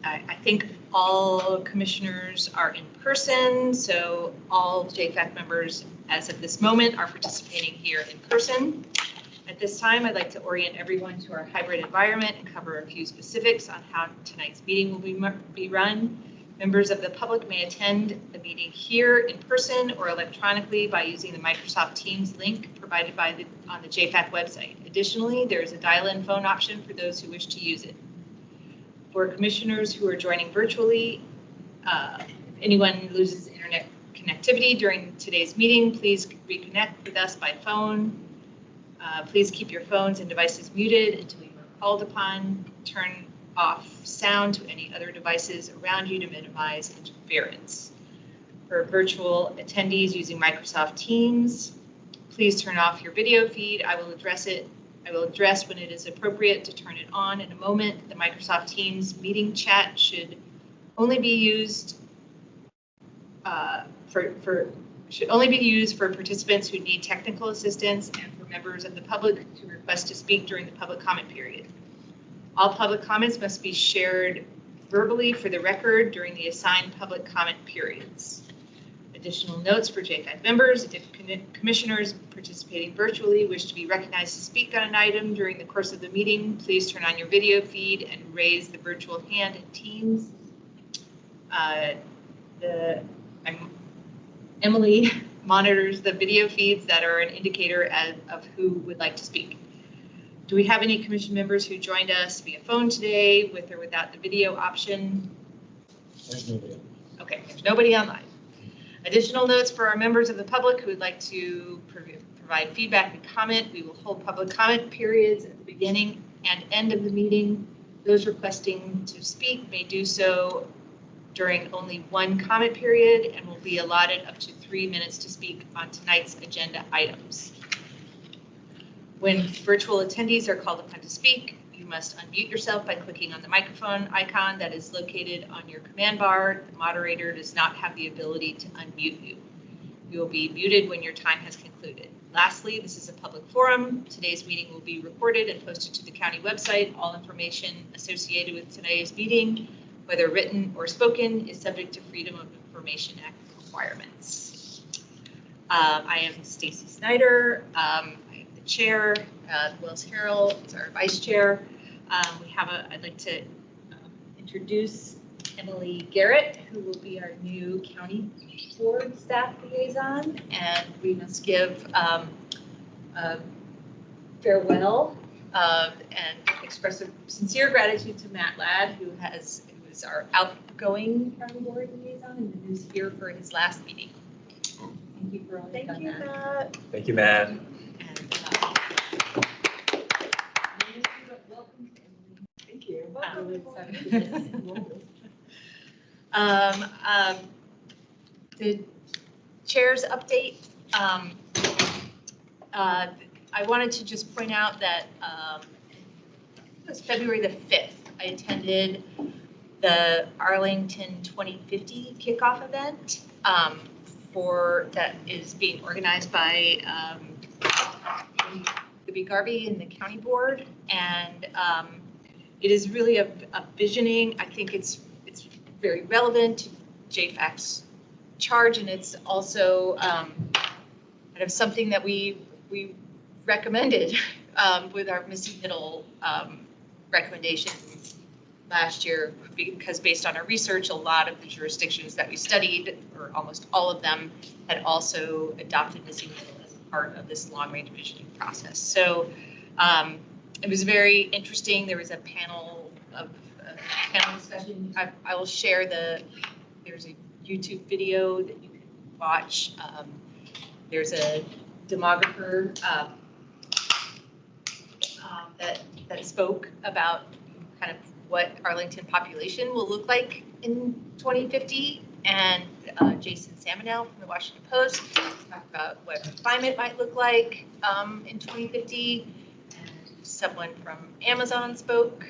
I think all commissioners are in person, so all JFAC members as of this moment are participating here in person. At this time, I'd like to orient everyone to our hybrid environment and cover a few specifics on how tonight's meeting will be run. Members of the public may attend the meeting here in person or electronically by using the Microsoft Teams link provided on the JFAC website. Additionally, there is a dial-in phone option for those who wish to use it. For commissioners who are joining virtually, if anyone loses internet connectivity during today's meeting, please reconnect with us by phone. Please keep your phones and devices muted until you are called upon. Turn off sound to any other devices around you to minimize interference. For virtual attendees using Microsoft Teams, please turn off your video feed. I will address when it is appropriate to turn it on in a moment. The Microsoft Teams meeting chat should only be used for participants who need technical assistance and for members of the public to request to speak during the public comment period. All public comments must be shared verbally for the record during the assigned public comment periods. Additional notes for JFAC members: if commissioners participating virtually wish to be recognized to speak on an item during the course of the meeting, please turn on your video feed and raise the virtual hand in Teams. Emily monitors the video feeds that are an indicator of who would like to speak. Do we have any commission members who joined us via phone today with or without the video option? There's nobody. Okay, there's nobody online. Additional notes for our members of the public who would like to provide feedback and comment: we will hold public comment periods at the beginning and end of the meeting. Those requesting to speak may do so during only one comment period and will be allotted up to 3 minutes to speak on tonight's agenda items. When virtual attendees are called upon to speak, you must unmute yourself by clicking on the microphone icon that is located on your command bar. The moderator does not have the ability to unmute you. You will be muted when your time has concluded. Lastly, this is a public forum. Today's meeting will be recorded and posted to the county website. All information associated with today's meeting, whether written or spoken, is subject to Freedom of Information Act requirements. I am Stacy Snyder. I am the chair. Willis Harrell is our vice chair. I'd like to introduce Emily Garrett, who will be our new county board staff liaison, and we must give a farewell and express a sincere gratitude to Matt Ladd, who is our outgoing county board liaison and who's here for his last meeting. Thank you for all you've done, Matt. Thank you, Matt. And, welcome to Emily. Thank you. The chair's update. I wanted to just point out that it was February the 5th. I attended the Arlington 2050 kickoff event that is being organized by the Garvey and the county board, and it is really a visioning. I think it's very relevant to JFAC's charge, and it's also kind of something that we recommended with our missing middle recommendations last year, because based on our research, a lot of the jurisdictions that we studied, or almost all of them, had also adopted missing middle as part of this long-range visioning process. So it was very interesting. There was a panel discussion. I will share there's a YouTube video that you can watch. There's a demographer that spoke about kind of what Arlington population will look like in 2050, and Jason Samanel from the Washington Post talked about what climate might look like in 2050, and someone from Amazon spoke,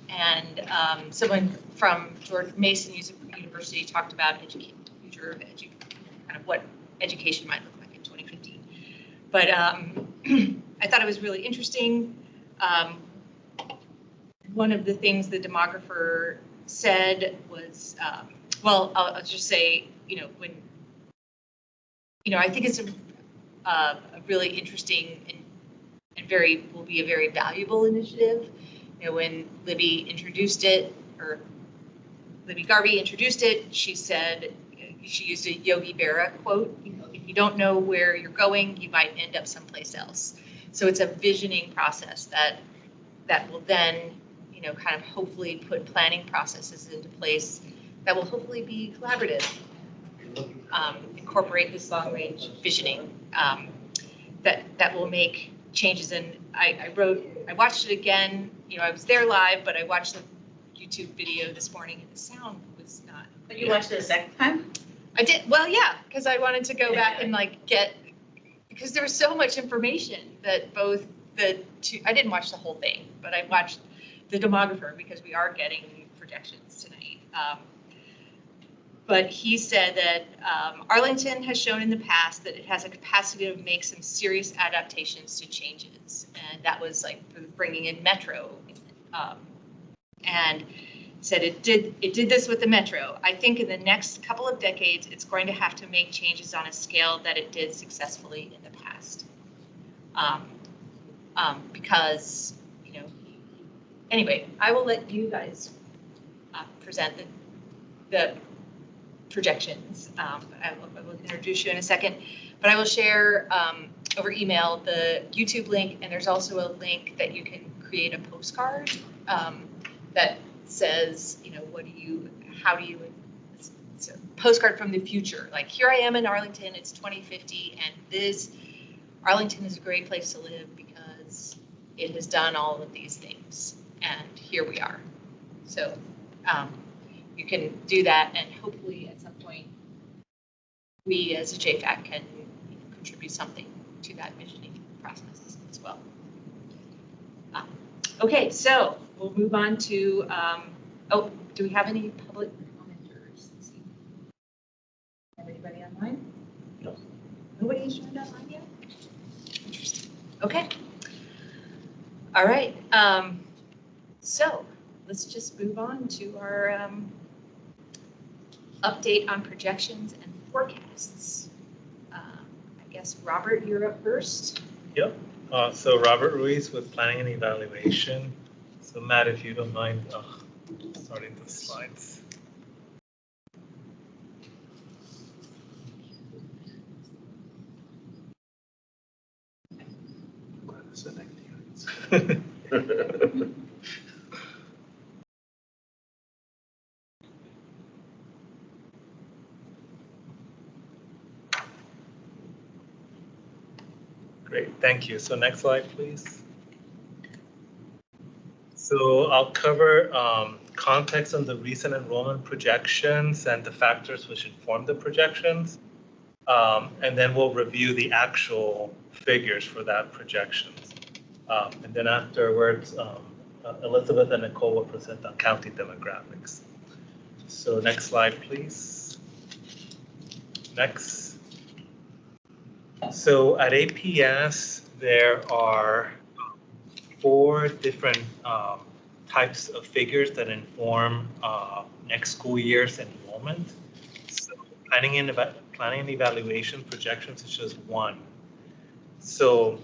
and someone from George Mason University talked about future of kind of what education might look like in 2050. But I thought it was really interesting. one of the things the demographer said was, well, I'll just say, I think it's a really interesting and will be a very valuable initiative. When Libby introduced it, or Libby Garvey introduced it, she said, she used a Yogi Berra quote, if you don't know where you're going, you might end up someplace else. So it's a visioning process that will then, kind of hopefully put planning processes into place that will hopefully be collaborative, incorporate this long range visioning, that will make changes. And I watched it again, I was there live, but I watched the YouTube video this morning and the sound was not. But you watched it a second time? I did, well, yeah, because I wanted to go back and because there was so much information that both I didn't watch the whole thing, but I watched the demographer because we are getting projections tonight. But he said that Arlington has shown in the past that it has a capacity to make some serious adaptations to changes. And that was like bringing in Metro. And said it did this with the Metro. I think in the next couple of decades, it's going to have to make changes on a scale that it did successfully in the past. Because, anyway, I will let you guys present the projections. I will introduce you in a second, but I will share over email the YouTube link, and there's also a link that you can create a postcard that says, it's a postcard from the future. Like, here I am in Arlington, it's 2050, and Arlington is a great place to live because it has done all of these things, and here we are. So you can do that, and hopefully at some point, we as a JFAC can contribute something to that visioning process as well. Okay, so we'll move on to, do we have any public commenters? Let's see. Have anybody online? No. Nobody has joined online yet? Interesting. Okay. All right. So let's just move on to our update on projections and forecasts. I guess, Robert, you're up first. Yep. So Robert Ruiz with Planning and Evaluation. So Matt, if you don't mind starting the slides. Great, thank you. So next slide, please. So I'll cover context on the recent enrollment projections and the factors which inform the projections. And then we'll review the actual figures for that projections. And then afterwards, Elizabeth and Nicole will present on county demographics. So next slide, please. Next. So at APS, there are 4 different types of figures that inform next school year's enrollment. So planning and evaluation projections is just one. So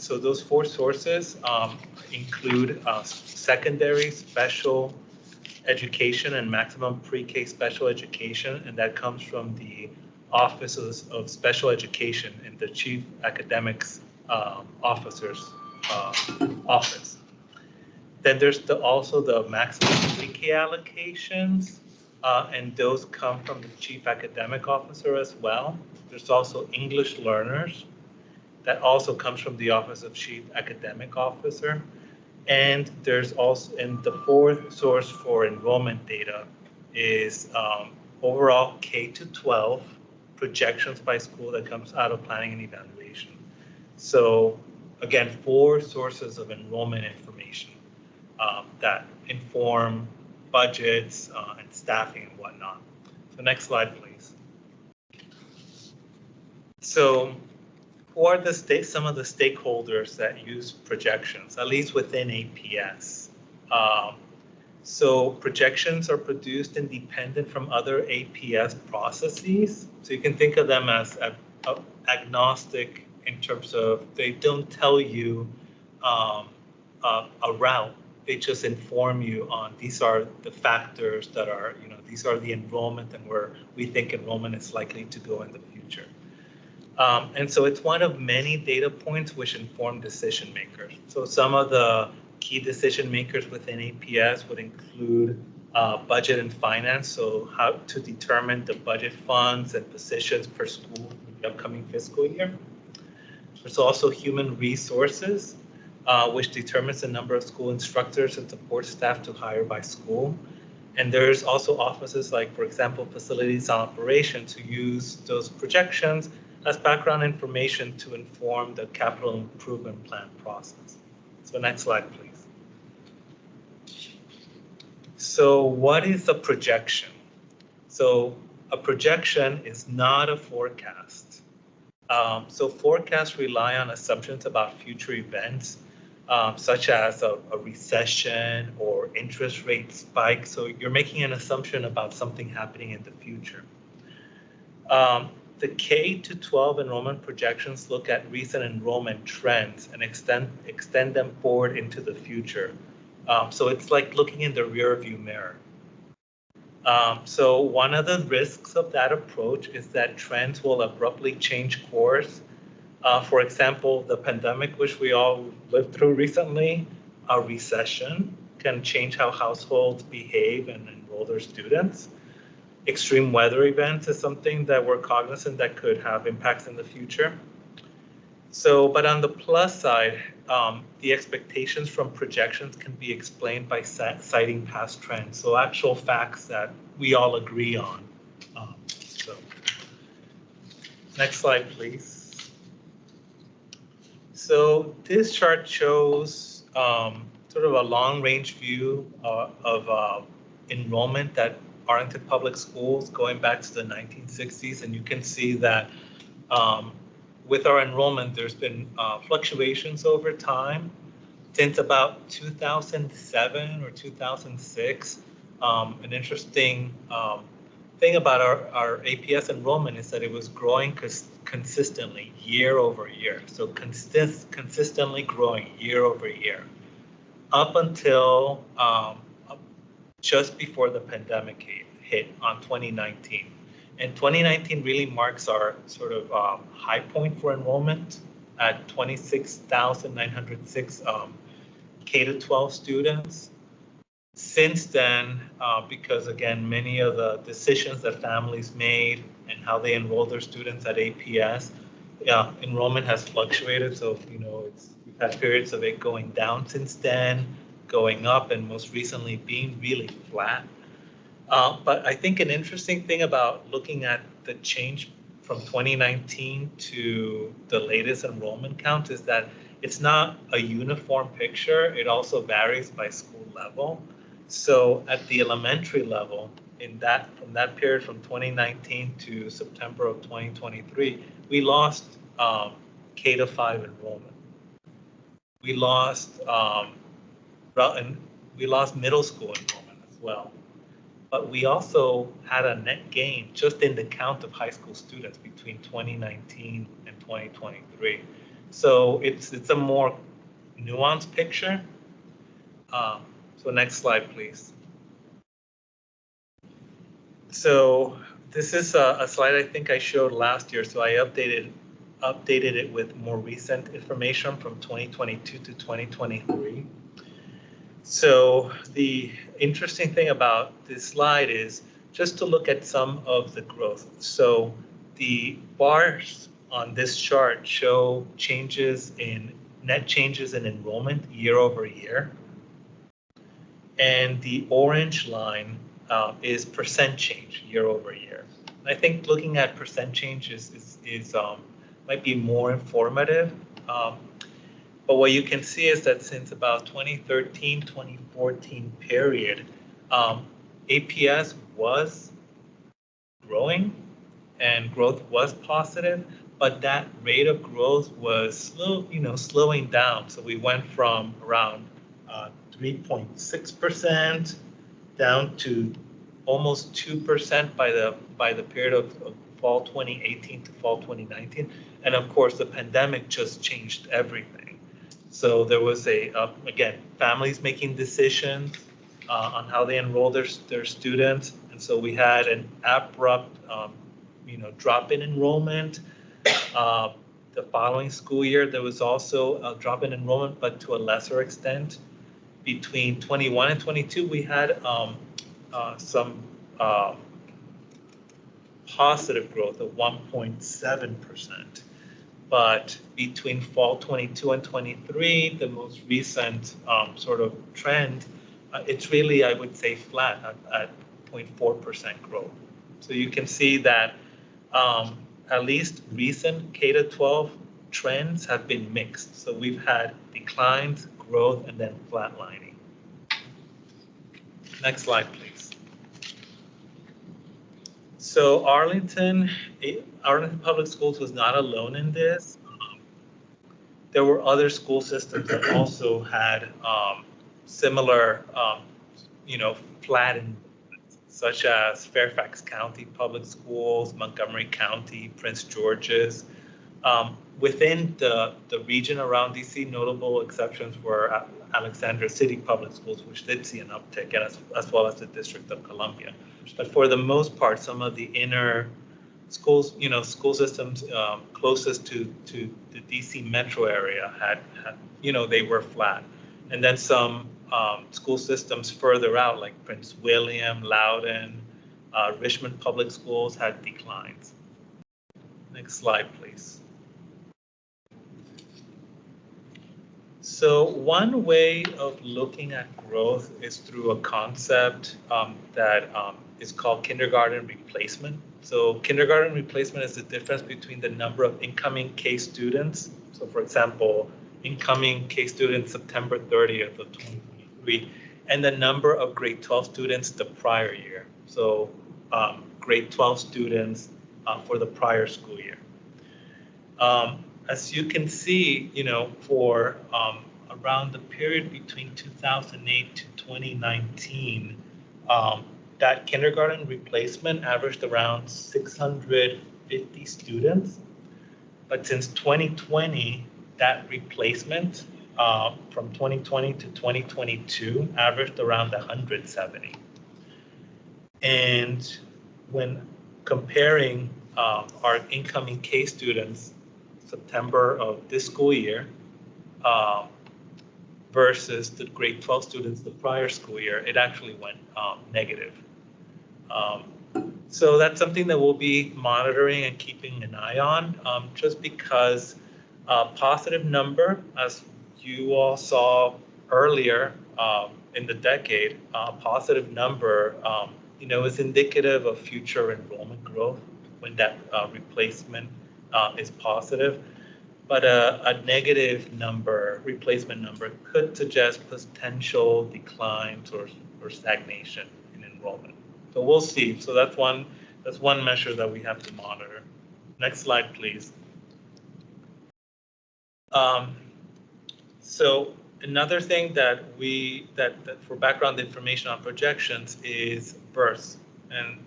those 4 sources include secondary special education and maximum pre-K special education, and that comes from the Offices of Special Education in the Chief Academics Officer's office. Then there's also the maximum pre-K allocations, and those come from the Chief Academic Officer as well. There's also English learners. That also comes from the Office of Chief Academic Officer. And there's also, and the 4th source for enrollment data is overall K-12 projections by school that comes out of planning and evaluation. So again, 4 sources of enrollment information that inform budgets and staffing and whatnot. So next slide, please. So who are some of the stakeholders that use projections, at least within APS? So projections are produced independent from other APS processes. So you can think of them as agnostic in terms of they don't tell you a route. They just inform you on these are the factors that are, these are the enrollment and where we think enrollment is likely to go in the future. And so it's one of many data points which inform decision makers. So some of the key decision makers within APS would include budget and finance, so how to determine the budget funds and positions per school for the upcoming fiscal year. There's also human resources, which determines the number of school instructors and support staff to hire by school. And there's also offices like, for example, facilities and operations who use those projections as background information to inform the capital improvement plan process. So next slide, please. So what is a projection? So a projection is not a forecast. So forecasts rely on assumptions about future events, such as a recession or interest rate spike. So you're making an assumption about something happening in the future. The K-12 enrollment projections look at recent enrollment trends and extend them forward into the future. So it's like looking in the rearview mirror. So one of the risks of that approach is that trends will abruptly change course. For example, the pandemic, which we all lived through recently, a recession can change how households behave and enroll their students. Extreme weather events is something that we're cognizant that could have impacts in the future. So, but on the plus side, the expectations from projections can be explained by citing past trends. So actual facts that we all agree on. So next slide, please. So this chart shows sort of a long range view of enrollment at Arlington Public Schools going back to the 1960s. And you can see that with our enrollment, there's been fluctuations over time. Since about 2007 or 2006, an interesting thing about our APS enrollment is that it was growing consistently year over year. So consistently growing year over year up until just before the pandemic hit on 2019. And 2019 really marks our sort of high point for enrollment at 26,906 K-12 students. Since then, because again, many of the decisions that families made and how they enroll their students at APS, enrollment has fluctuated. So, we've had periods of it going down since then, going up, and most recently being really flat. But I think an interesting thing about looking at the change from 2019 to the latest enrollment count is that it's not a uniform picture. It also varies by school level. So at the elementary level, from that period from 2019 to September of 2023, we lost K-5 enrollment. We lost middle school enrollment as well. But we also had a net gain just in the count of high school students between 2019 and 2023. So it's a more nuanced picture. So next slide, please. So this is a slide I think I showed last year. So I updated it with more recent information from 2022 to 2023. So the interesting thing about this slide is just to look at some of the growth. So the bars on this chart show net changes in enrollment year over year. And the orange line is percent change year over year. I think looking at percent change might be more informative. But what you can see is that since about 2013, 2014 period, APS was growing and growth was positive, but that rate of growth was slowing down. So we went from around 3.6% down to almost 2% by the period of fall 2018 to fall 2019. And of course, the pandemic just changed everything. So there was again, families making decisions on how they enroll their students. And so we had an abrupt, drop in enrollment. The following school year, there was also a drop in enrollment, but to a lesser extent. Between 21 and 22, we had some positive growth of 1.7%. But between fall 22 and 23, the most recent sort of trend, it's really, I would say, flat at 0.4% growth. So you can see that at least recent K-12 trends have been mixed. So we've had declines, growth, and then flatlining. Next slide, please. So Arlington Public Schools was not alone in this. There were other school systems that also had similar, flattened, such as Fairfax County Public Schools, Montgomery County, Prince George's. Within the region around DC, notable exceptions were Alexandria City Public Schools, which did see an uptick, as well as the District of Columbia. But for the most part, some of the inner schools, school systems closest to the DC metro area had, they were flat. And then some school systems further out, like Prince William, Loudoun, Richmond Public Schools had declines. Next slide, please. So one way of looking at growth is through a concept that is called kindergarten replacement. So kindergarten replacement is the difference between the number of incoming K students. So for example, incoming K students September 30th of 2023, and the number of grade 12 students the prior year. So grade 12 students for the prior school year. As you can see, for around the period between 2008 to 2019, that kindergarten replacement averaged around 650 students. But since 2020, that replacement from 2020 to 2022 averaged around 170. And when comparing our incoming K students September of this school year versus the grade 12 students the prior school year, it actually went negative. So that's something that we'll be monitoring and keeping an eye on, just because a positive number, as you all saw earlier in the decade, a positive number, is indicative of future enrollment growth when that replacement is positive. But a negative number, replacement number, could suggest potential declines or stagnation in enrollment. So we'll see. So that's one measure that we have to monitor. Next slide, please. So another thing that for background information on projections is births. And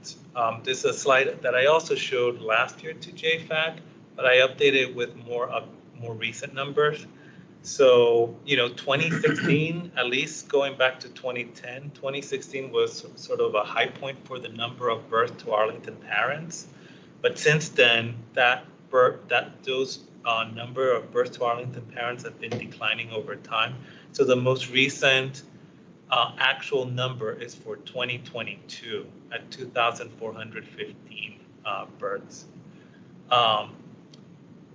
this is a slide that I also showed last year to JFAC, but I updated with more recent numbers. So, 2016, at least going back to 2010, 2016 was sort of a high point for the number of births to Arlington parents. But since then, those number of births to Arlington parents have been declining over time. So the most recent actual number is for 2022 at 2,415 births.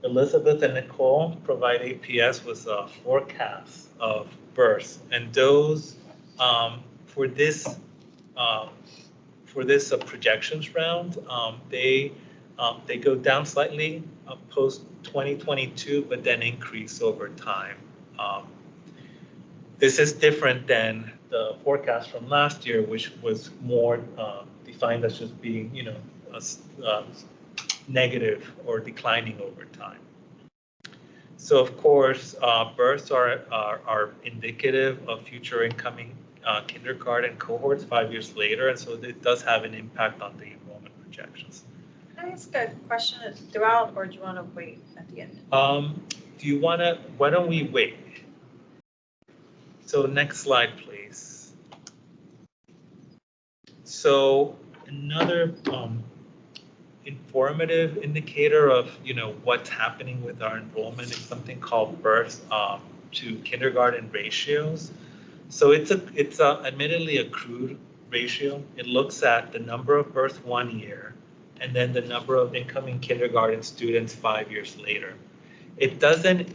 Elizabeth and Nicole provide APS with a forecast of births, and those for this projections round, they go down slightly post 2022, but then increase over time. This is different than the forecast from last year, which was more defined as just being, negative or declining over time. So of course, births are indicative of future incoming kindergarten cohorts 5 years later, and so it does have an impact on the enrollment projections. Can I ask a question throughout, or do you want to wait at the end? Do you want to, why don't we wait? So next slide, please. So another informative indicator of, what's happening with our enrollment is something called birth to kindergarten ratios. So it's a admittedly a crude ratio. It looks at the number of births 1 year and then the number of incoming kindergarten students 5 years later. It doesn't,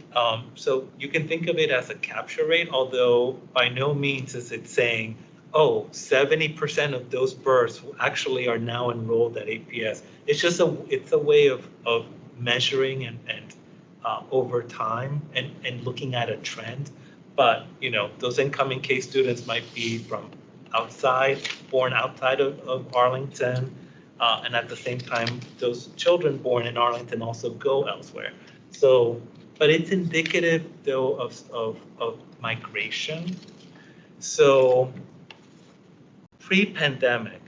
so you can think of it as a capture rate, although by no means is it saying, oh, 70% of those births actually are now enrolled at APS. It's just it's a way of measuring and over time and looking at a trend. But, those incoming K students might be from born outside of Arlington. And at the same time, those children born in Arlington also go elsewhere. So, but it's indicative though of migration. So pre-pandemic,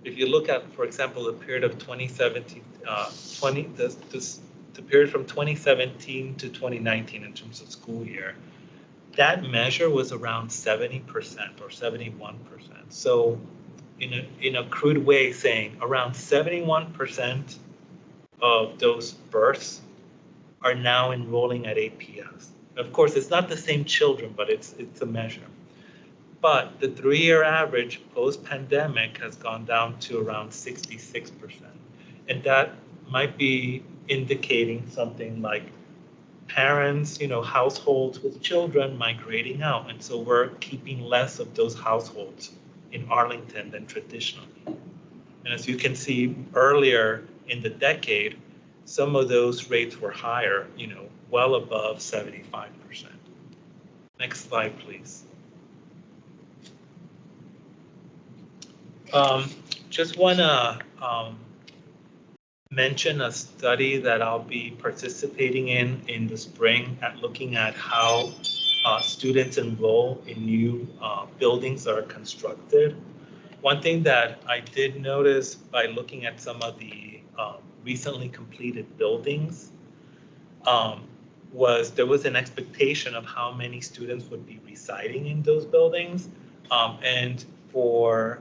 if you look at, for example, the period of 2017, the period from 2017 to 2019 in terms of school year, that measure was around 70% or 71%. So in a crude way saying around 71% of those births are now enrolling at APS. Of course, it's not the same children, but it's a measure. But the 3-year average post-pandemic has gone down to around 66%. And that might be indicating something like parents, households with children migrating out. And so we're keeping less of those households in Arlington than traditionally. And as you can see earlier in the decade, some of those rates were higher, well above 75%. Next slide, please. Just want to mention a study that I'll be participating in the spring at looking at how students enroll in new buildings that are constructed. One thing that I did notice by looking at some of the recently completed buildings was there was an expectation of how many students would be residing in those buildings. And for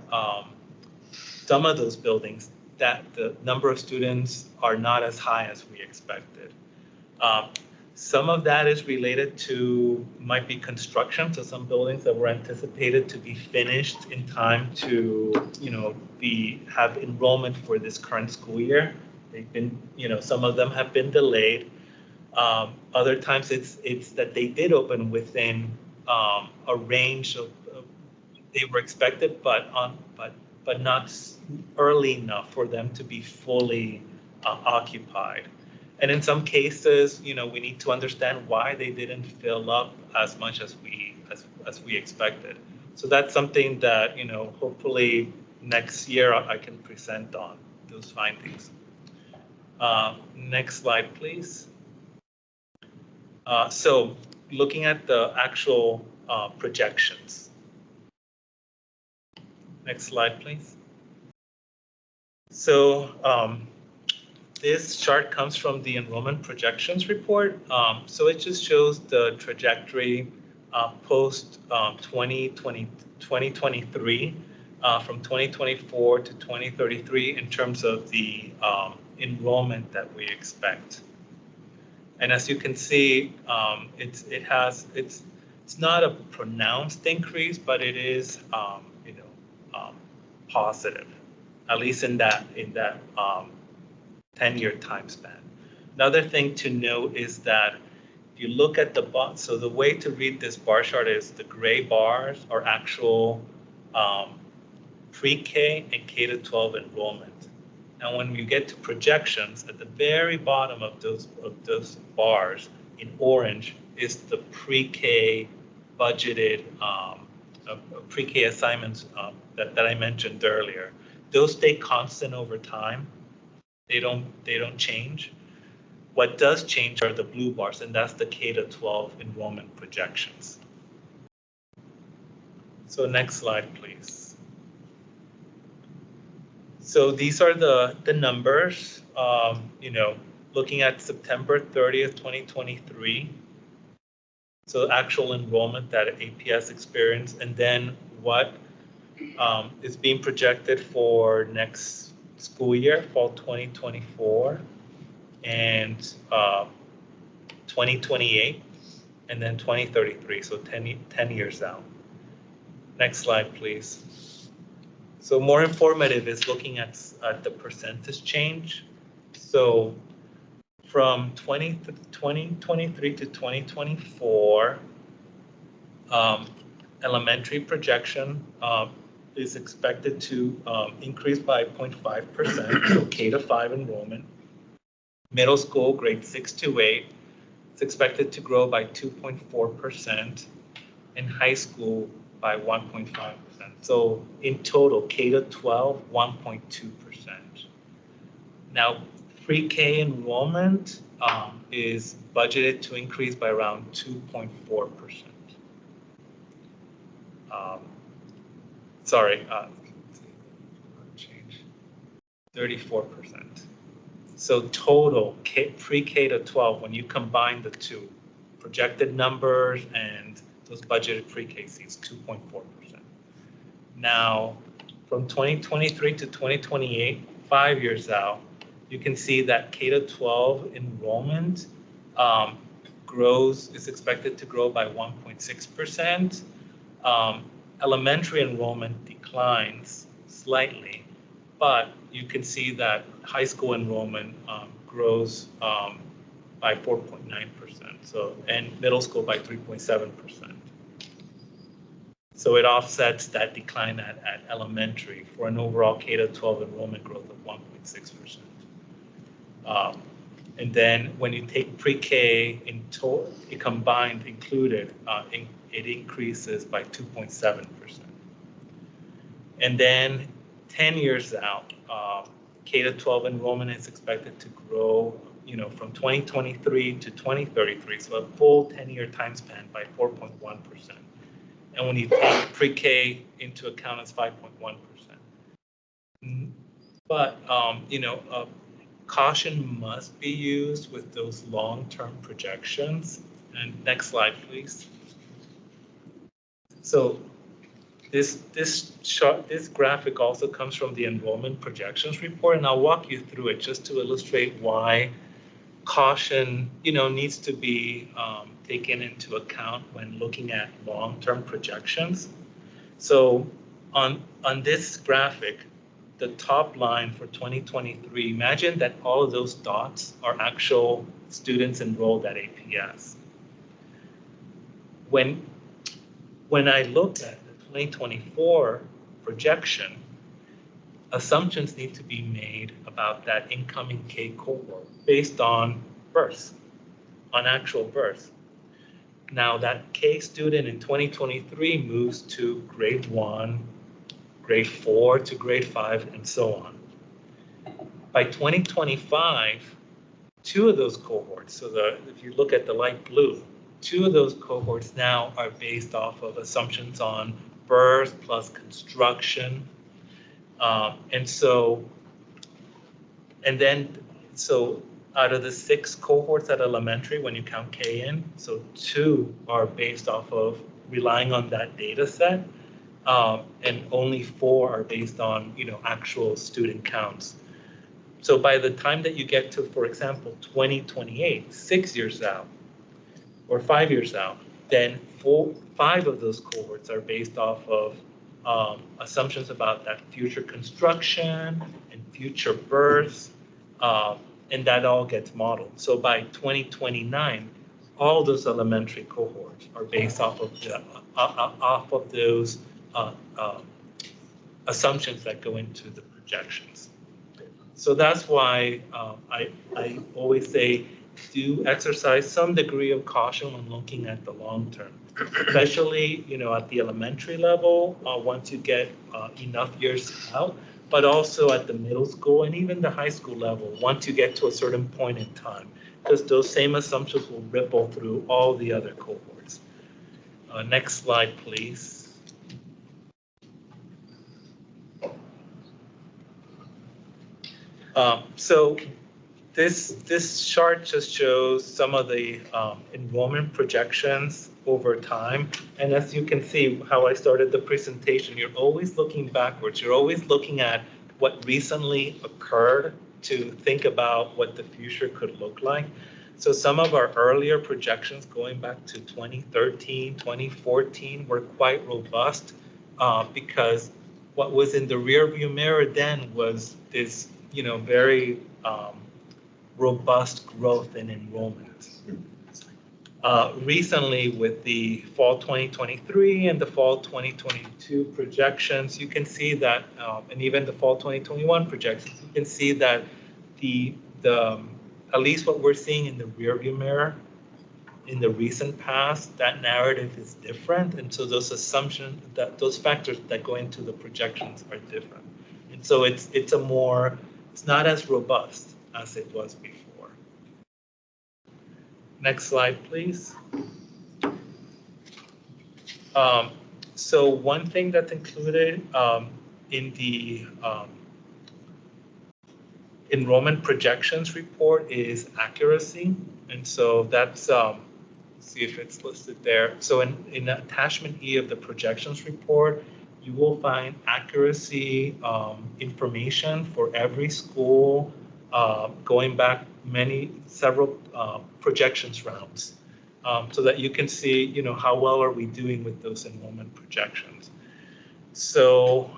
some of those buildings, that the number of students are not as high as we expected. Some of that is related to, might be construction, so some buildings that were anticipated to be finished in time to, have enrollment for this current school year. They've been, some of them have been delayed. Other times it's that they did open within a range of they were expected, but not early enough for them to be fully occupied. And in some cases, we need to understand why they didn't fill up as much as we expected. So that's something that, hopefully next year I can present on those findings. Next slide, please. So looking at the actual projections. Next slide, please. So this chart comes from the enrollment projections report. So it just shows the trajectory post 2023 from 2024 to 2033 in terms of the enrollment that we expect. And as you can see, it's not a pronounced increase, but it is positive, at least in that 10-year time span. Another thing to note is that if you look at the bar, so the way to read this bar chart is the gray bars are actual pre-K and K-12 enrollment. And when you get to projections, at the very bottom of those bars in orange is the pre-K budgeted pre-K assignments that I mentioned earlier. Those stay constant over time. They don't change. What does change are the blue bars, and that's the K-12 enrollment projections. So next slide, please. So these are the numbers, looking at September 30th, 2023. So actual enrollment that APS experienced, and then what is being projected for next school year, fall 2024, and 2028, and then 2033, so 10 years out. Next slide, please. So more informative is looking at the percentage change. So from 2023 to 2024, elementary projection is expected to increase by 0.5%, so K-5 enrollment. Middle school, grade 6 to 8, it's expected to grow by 2.4%, and high school by 1.5%. So in total, K-12, 1.2%. Now, pre-K enrollment is budgeted to increase by around 2.4%. Sorry, 34%. So total pre-K to 12, when you combine the two, projected numbers and those budgeted pre-K seats, 2.4%. Now, from 2023 to 2028, 5 years out, you can see that K to 12 enrollment is expected to grow by 1.6%. Elementary enrollment declines slightly, but you can see that high school enrollment grows by 4.9%, so, and middle school by 3.7%. So it offsets that decline at elementary for an overall K-12 enrollment growth of 1.6%. And then when you take pre-K in total, it combined included, it increases by 2.7%. And then 10 years out, K-12 enrollment is expected to grow, from 2023 to 2033, so a full 10-year time span by 4.1%. And when you take pre-K into account, it's 5.1%. But, caution must be used with those long-term projections. And next slide, please. So this graphic also comes from the enrollment projections report, and I'll walk you through it just to illustrate why caution, needs to be taken into account when looking at long-term projections. So on this graphic, the top line for 2023, imagine that all of those dots are actual students enrolled at APS. When I look at the 2024 projection, assumptions need to be made about that incoming K cohort based on births, on actual births. Now that K student in 2023 moves to grade 1, grade 4 to grade 5, and so on. By 2025, 2 of those cohorts, so if you look at the light blue, 2 of those cohorts now are based off of assumptions on birth plus construction. So out of the 6 cohorts at elementary, when you count K in, so 2 are based off of relying on that data set. And only 4 are based on, actual student counts. So by the time that you get to, for example, 2028, 6 years out, or 5 years out, then 5 of those cohorts are based off of assumptions about that future construction and future births, and that all gets modeled. So by 2029, all those elementary cohorts are based off of those assumptions that go into the projections. So that's why I always say do exercise some degree of caution when looking at the long term, especially at the elementary level. Once you get enough years out, but also at the middle school and even the high school level once you get to a certain point in time, because those same assumptions will ripple through all the other cohorts. Next slide, please. So this chart just shows some of the enrollment projections over time. And as you can see, how I started the presentation, you're always looking backwards. You're always looking at what recently occurred to think about what the future could look like. So some of our earlier projections going back to 2013, 2014 were quite robust because what was in the rearview mirror then was this, very robust growth in enrollment. Recently, with the fall 2023 and the fall 2022 projections, you can see that, and even the fall 2021 projections, you can see that the at least what we're seeing in the rearview mirror in the recent past, that narrative is different, and so those assumptions, those factors that go into the projections are different, and so it's not as robust as it was before. Next slide, please. So one thing that's included in the enrollment projections report is accuracy. And so that's, let's see if it's listed there. So in attachment E of the projections report, you will find accuracy information for every school going back several projections rounds, so that you can see, how well are we doing with those enrollment projections. So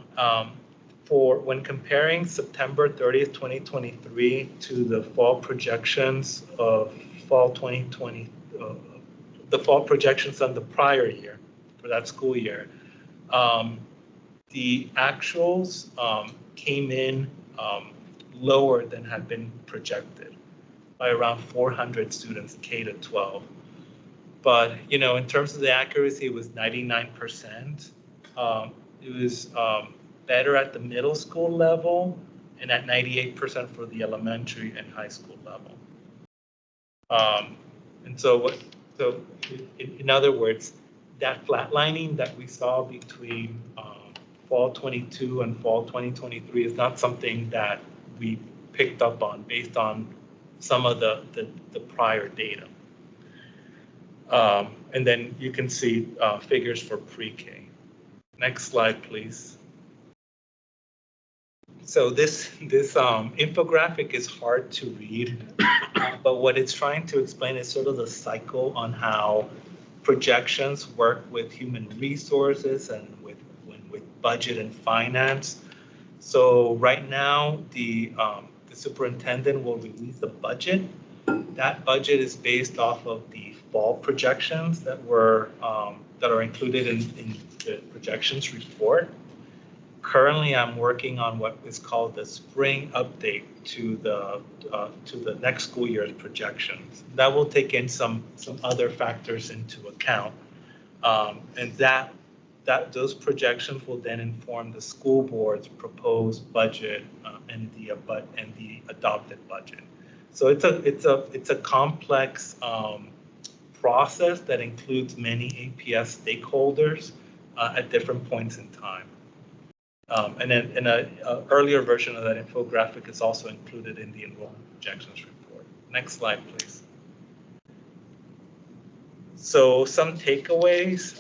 for when comparing September 30th, 2023 to the fall projections of fall 2020, the fall projections on the prior year for that school year, the actuals came in lower than had been projected by around 400 students, K to 12. But, in terms of the accuracy, it was 99%. It was better at the middle school level and at 98% for the elementary and high school level. And so in other words, that flatlining that we saw between fall 22 and fall 2023 is not something that we picked up on based on some of the prior data. And then you can see figures for pre-K. Next slide, please. So this infographic is hard to read, but what it's trying to explain is sort of the cycle on how projections work with human resources and with budget and finance. So right now, the superintendent will release the budget. That budget is based off of the fall projections that are included in the projections report. Currently, I'm working on what is called the spring update to the next school year's projections. That will take in some other factors into account, and those projections will then inform the school board's proposed budget and the adopted budget. So it's a complex process that includes many APS stakeholders at different points in time. And then an earlier version of that infographic is also included in the enrollment projections report. Next slide, please. So some takeaways,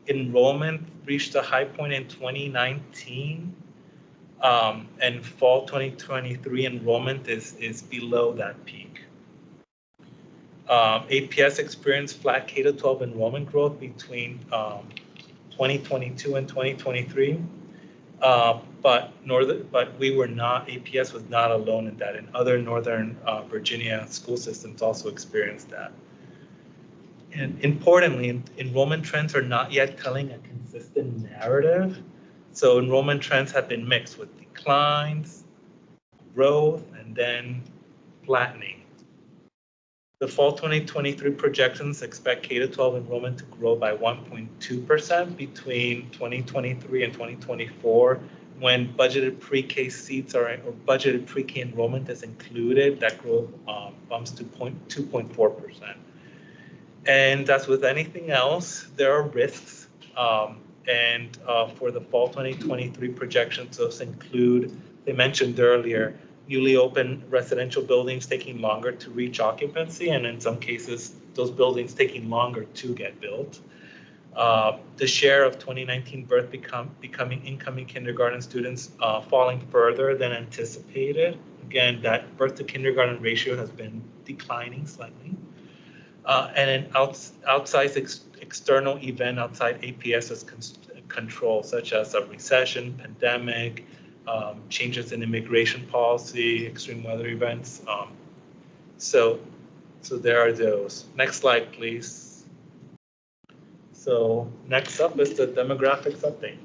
enrollment reached a high point in 2019, and fall 2023 enrollment is below that peak. APS experienced flat K-12 enrollment growth between 2022 and 2023, but we were not. APS was not alone in that, and other Northern Virginia school systems also experienced that. And importantly, enrollment trends are not yet telling a consistent narrative. So enrollment trends have been mixed with declines, growth, and then flattening. The fall 2023 projections expect K-12 enrollment to grow by 1.2% between 2023 and 2024, when budgeted pre-K seats or budgeted pre-K enrollment is included, that growth bumps to 2.4%. And that's with anything else, there are risks. For the fall 2023 projections, those include, they mentioned earlier, newly open residential buildings taking longer to reach occupancy, and in some cases, those buildings taking longer to get built. The share of 2019 birth becoming incoming kindergarten students falling further than anticipated. Again, that birth to kindergarten ratio has been declining slightly. And an outsized external event outside APS's control, such as a recession, pandemic, changes in immigration policy, extreme weather events. So there are those. Next slide, please. So next up is the demographics update.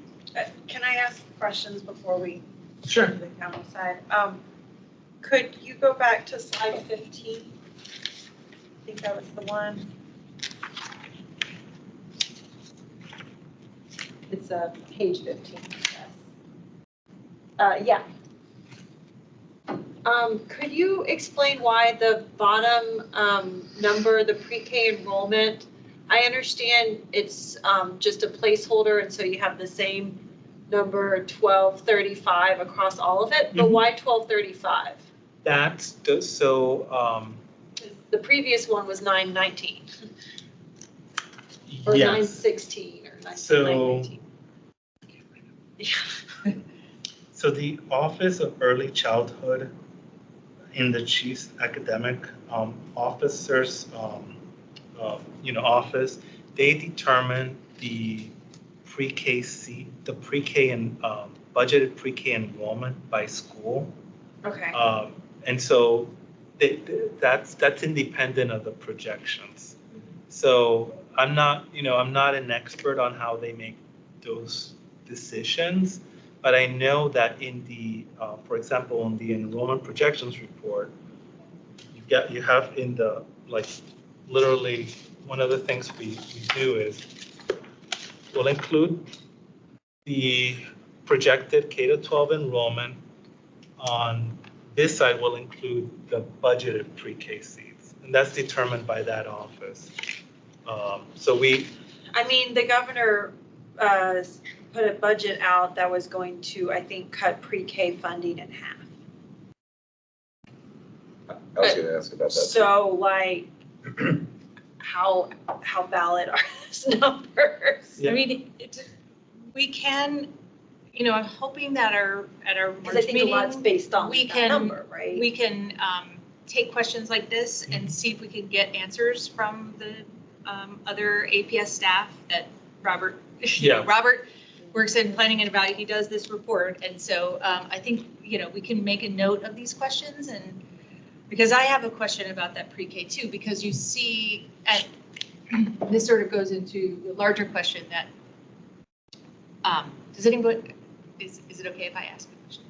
Can I ask questions before we Sure. to the county side? Could you go back to slide 15? I think that was the one. It's page 15, yes. Yeah. Could you explain why the bottom number, the pre-K enrollment, I understand it's just a placeholder and so you have the same number 1235 across all of it, but why 1235? That's so. The previous one was 919 or Yes. 916 or 919. So- So the Office of Early Childhood in the Chief's Academic Officers, office, they determine the pre-K seat, the pre-K and budgeted pre-K enrollment by school. Okay. And so that's independent of the projections. So I'm not an expert on how they make those decisions, but I know that in the, for example, in the enrollment projections report, you have in the, like, literally, one of the things we do is we'll include the projected K-12 enrollment. On this side, we'll include the budgeted pre-K seats, and that's determined by that office. I mean, the governor put a budget out that was going to, I think, cut pre-K funding in half. I was gonna ask about that. So like, how valid are those numbers? Yeah. I mean, we can, I'm hoping that at our Because I March think a lot's meeting, based on we that can- number, right? we can take questions like this and see if we can get answers from the other APS staff that Robert, Yeah. Robert works in planning and evaluation. He does this report. And so I think, we can make a note of these questions, and because I have a question about that pre-K too, because you see, and this sort of goes into the larger question that, does anybody, is it okay if I ask a question?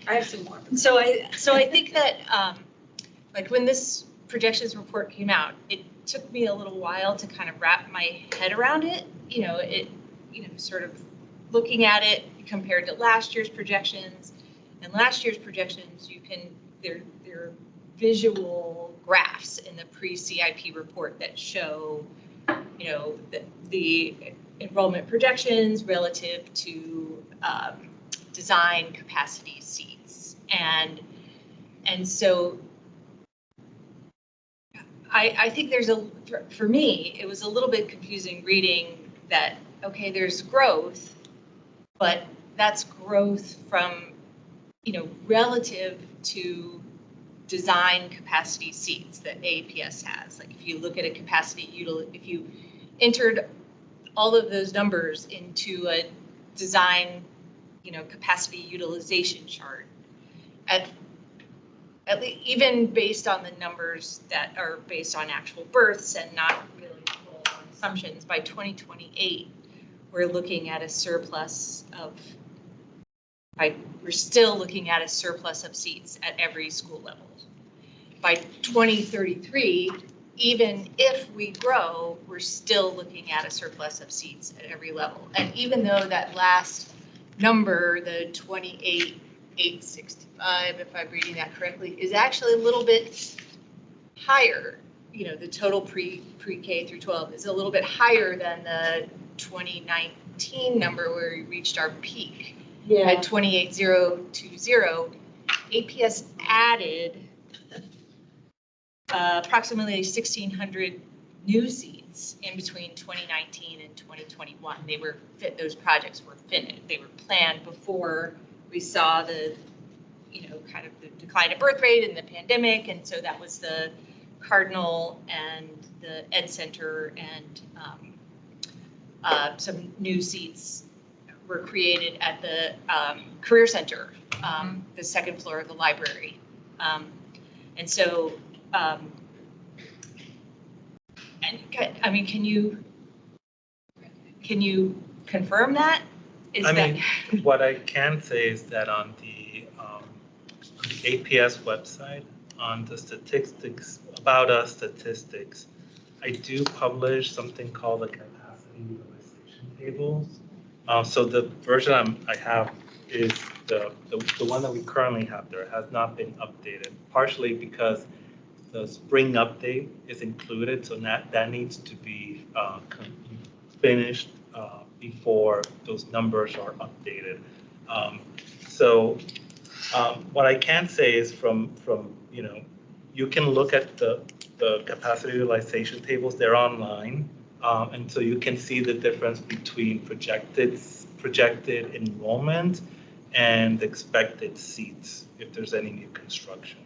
I have some more. So I think that, like when this projections report came out, it took me a little while to kind of wrap my head around it. Sort of looking at it compared to last year's projections. And last year's projections, they're visual graphs in the pre-CIP report that show, the enrollment projections relative to design capacity seats. And so I think for me, it was a little bit confusing reading that, okay, there's growth, but that's growth from, relative to design capacity seats that APS has. Like if you look at a capacity, if you entered all of those numbers into a design, capacity utilization chart, at least even based on the numbers that are based on actual births and not really full on assumptions, by 2028, we're looking at a surplus of, we're still looking at a surplus of seats at every school level. By 2033, even if we grow, we're still looking at a surplus of seats at every level. And even though that last number, the 28,865, if I'm reading that correctly, is actually a little bit higher. You know, the total pre-K through 12 is a little bit higher than the 2019 number where we reached our peak at 28,020. APS added approximately 1,600 new seats in between 2019 and 2021. Those projects were finished. They were planned before we saw the, kind of the decline in birth rate and the pandemic. And so that was the Cardinal and the Ed Center, and some new seats were created at the Career Center, the second floor of the library. And so, can you confirm that? What I can say is that on the APS website, on the statistics, about us statistics, I do publish something called a capacity utilization table. So the version I have is the one that we currently have there. It has not been updated, partially because the spring update is included, so that needs to be finished before those numbers are updated. What I can say is from you can look at the capacity utilization tables. They're online, and so you can see the difference between projected enrollment and expected seats if there's any new construction,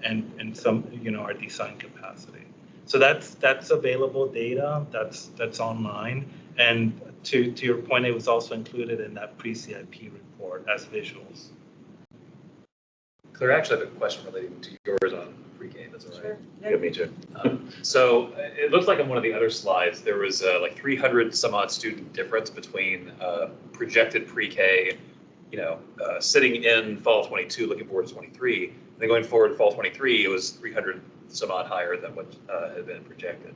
and some our design capacity. So that's available data. That's online, and to your point, it was also included in that pre-CIP report as visuals. Claire, I actually have a question relating to yours on pre-K, that's all right? Sure. Yeah, me too. So it looks like on one of the other slides, there was like 300 some odd student difference between projected pre-K, sitting in fall 22, looking forward to 23, and then going forward to fall 23, it was 300 some odd higher than what had been projected.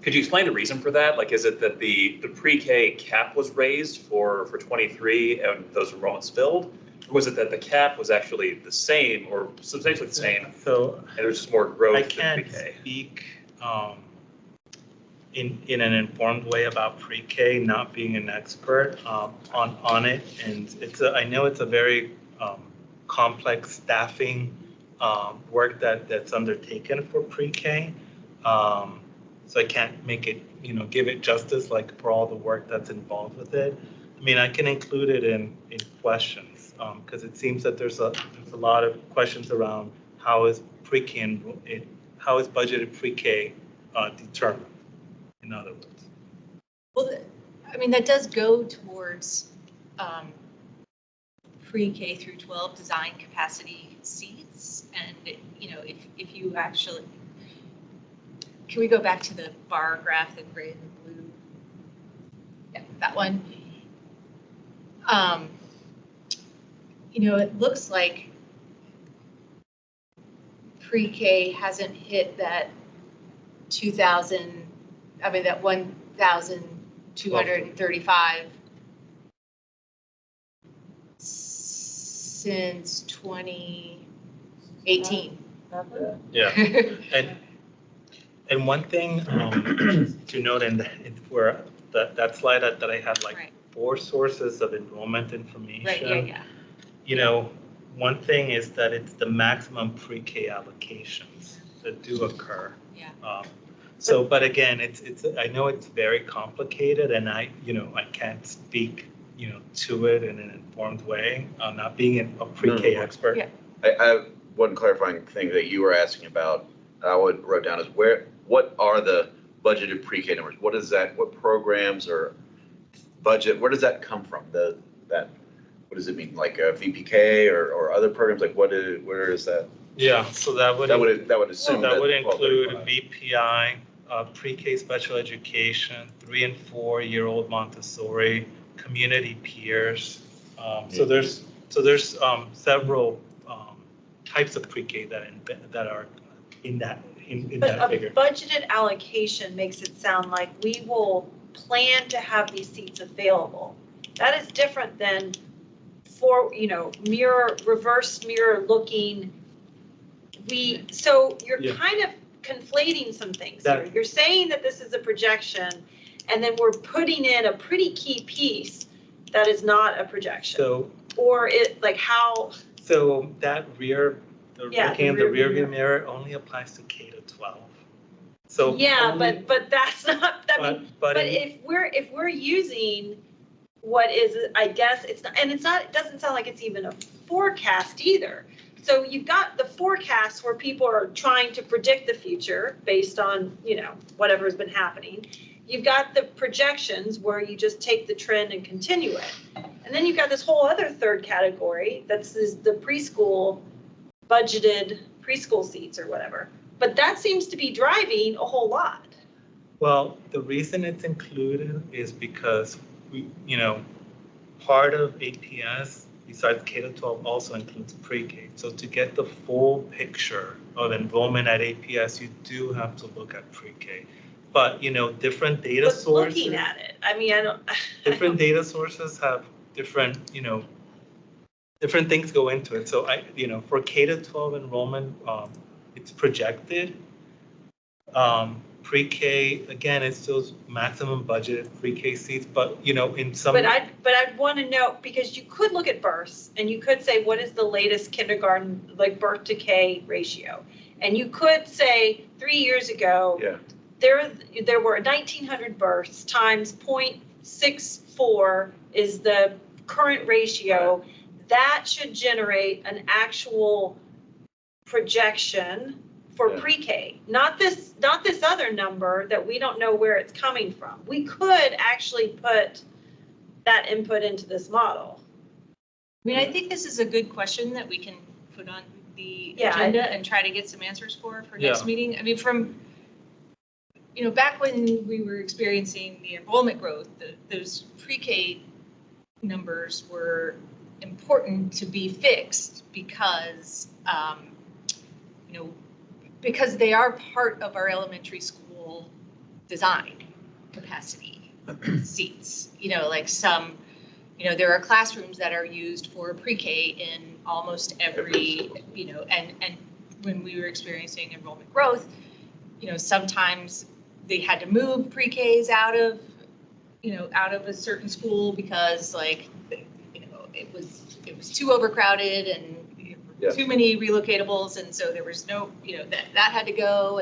Could you explain the reason for that? Like, is it that the pre-K cap was raised for 23 and those enrollments filled? Or was it that the cap was actually the same or substantially the same? So and there's just more growth I in can't pre-K? speak in an informed way about pre-K, not being an expert on it, and I know it's a very complex staffing work that's undertaken for pre-K. So I can't make it, give it justice like for all the work that's involved with it. I mean, I can include it in questions because it seems that there's a lot of questions around how is pre-K how is budgeted pre-K determined, in other words. Well, that does go towards pre-K through 12 design capacity seats. And, if you actually, can we go back to the bar graph in gray and blue? Yeah, that one. It looks like pre-K hasn't hit that 1,235 since 2018. Yeah, and one thing to note where that slide that I had, like, Right. 4 sources of enrollment information. Right, yeah. One thing is that it's the maximum pre-K allocations that do occur. Yeah. But again, I know it's very complicated, and I can't speak, to it in an informed way, not being a pre-K expert. Yeah. I have one clarifying thing that you were asking about. I wrote down is what are the budgeted pre-K numbers? What is that? What programs or budget? Where does that come from? What does it mean? Like a VPK or other programs? Like where is that? Yeah. So that would assume that would 1235. include VPI, pre-K special education, 3 and 4 year old Montessori, community peers. So there's several types of pre-K that are in that But that a figure. budgeted allocation makes it sound like we will plan to have these seats available. That is different than reverse mirror looking. So you're Yeah. kind of conflating some things here. You're saying that this is a projection, and then we're putting in a pretty key piece that is not a projection. So, Or it, like how, so that Yeah, looking in the the rear rear view view mirror only applies to K to 12. So yeah, only- but that's not, I mean, but but in- if we're using what is, I guess, it's not, and it's not, it doesn't sound like it's even a forecast either. So you've got the forecasts where people are trying to predict the future based on, whatever's been happening. You've got the projections where you just take the trend and continue it. And then you've got this whole other third category that's the preschool, budgeted preschool seats or whatever. But that seems to be driving a whole lot. Well, the reason it's included is because part of APS, besides K to 12, also includes pre-K. So to get the full picture of enrollment at APS, you do have to look at pre-K. But, different data But sources. looking at it, I mean, I don't. Different data sources have different, different things go into it. So for K to 12 enrollment, it's projected. Pre-K, again, it's still maximum budgeted pre-K seats, but in some. But I'd want to know, because you could look at births and you could say, what is the latest kindergarten, like birth to K ratio? And you could say 3 years ago, Yeah. there were 1,900 births times 0.64 is the current ratio. That should generate an actual projection for Yeah. pre-K, not this other number that we don't know where it's coming from. We could actually put that input into this model. I mean, I think this is a good question that we can put on the Yeah, agenda and try to get some answers for next Yeah. meeting. I mean, from, back when we were experiencing the enrollment growth, those pre-K numbers were important to be fixed because, because they are part of our elementary school design capacity seats. Like some, there are classrooms that are used for pre-K in almost every, and when we were experiencing enrollment growth, sometimes they had to move pre-Ks out of a certain school because it was too overcrowded and Yeah. too many relocatables, and so there was no, that had to go,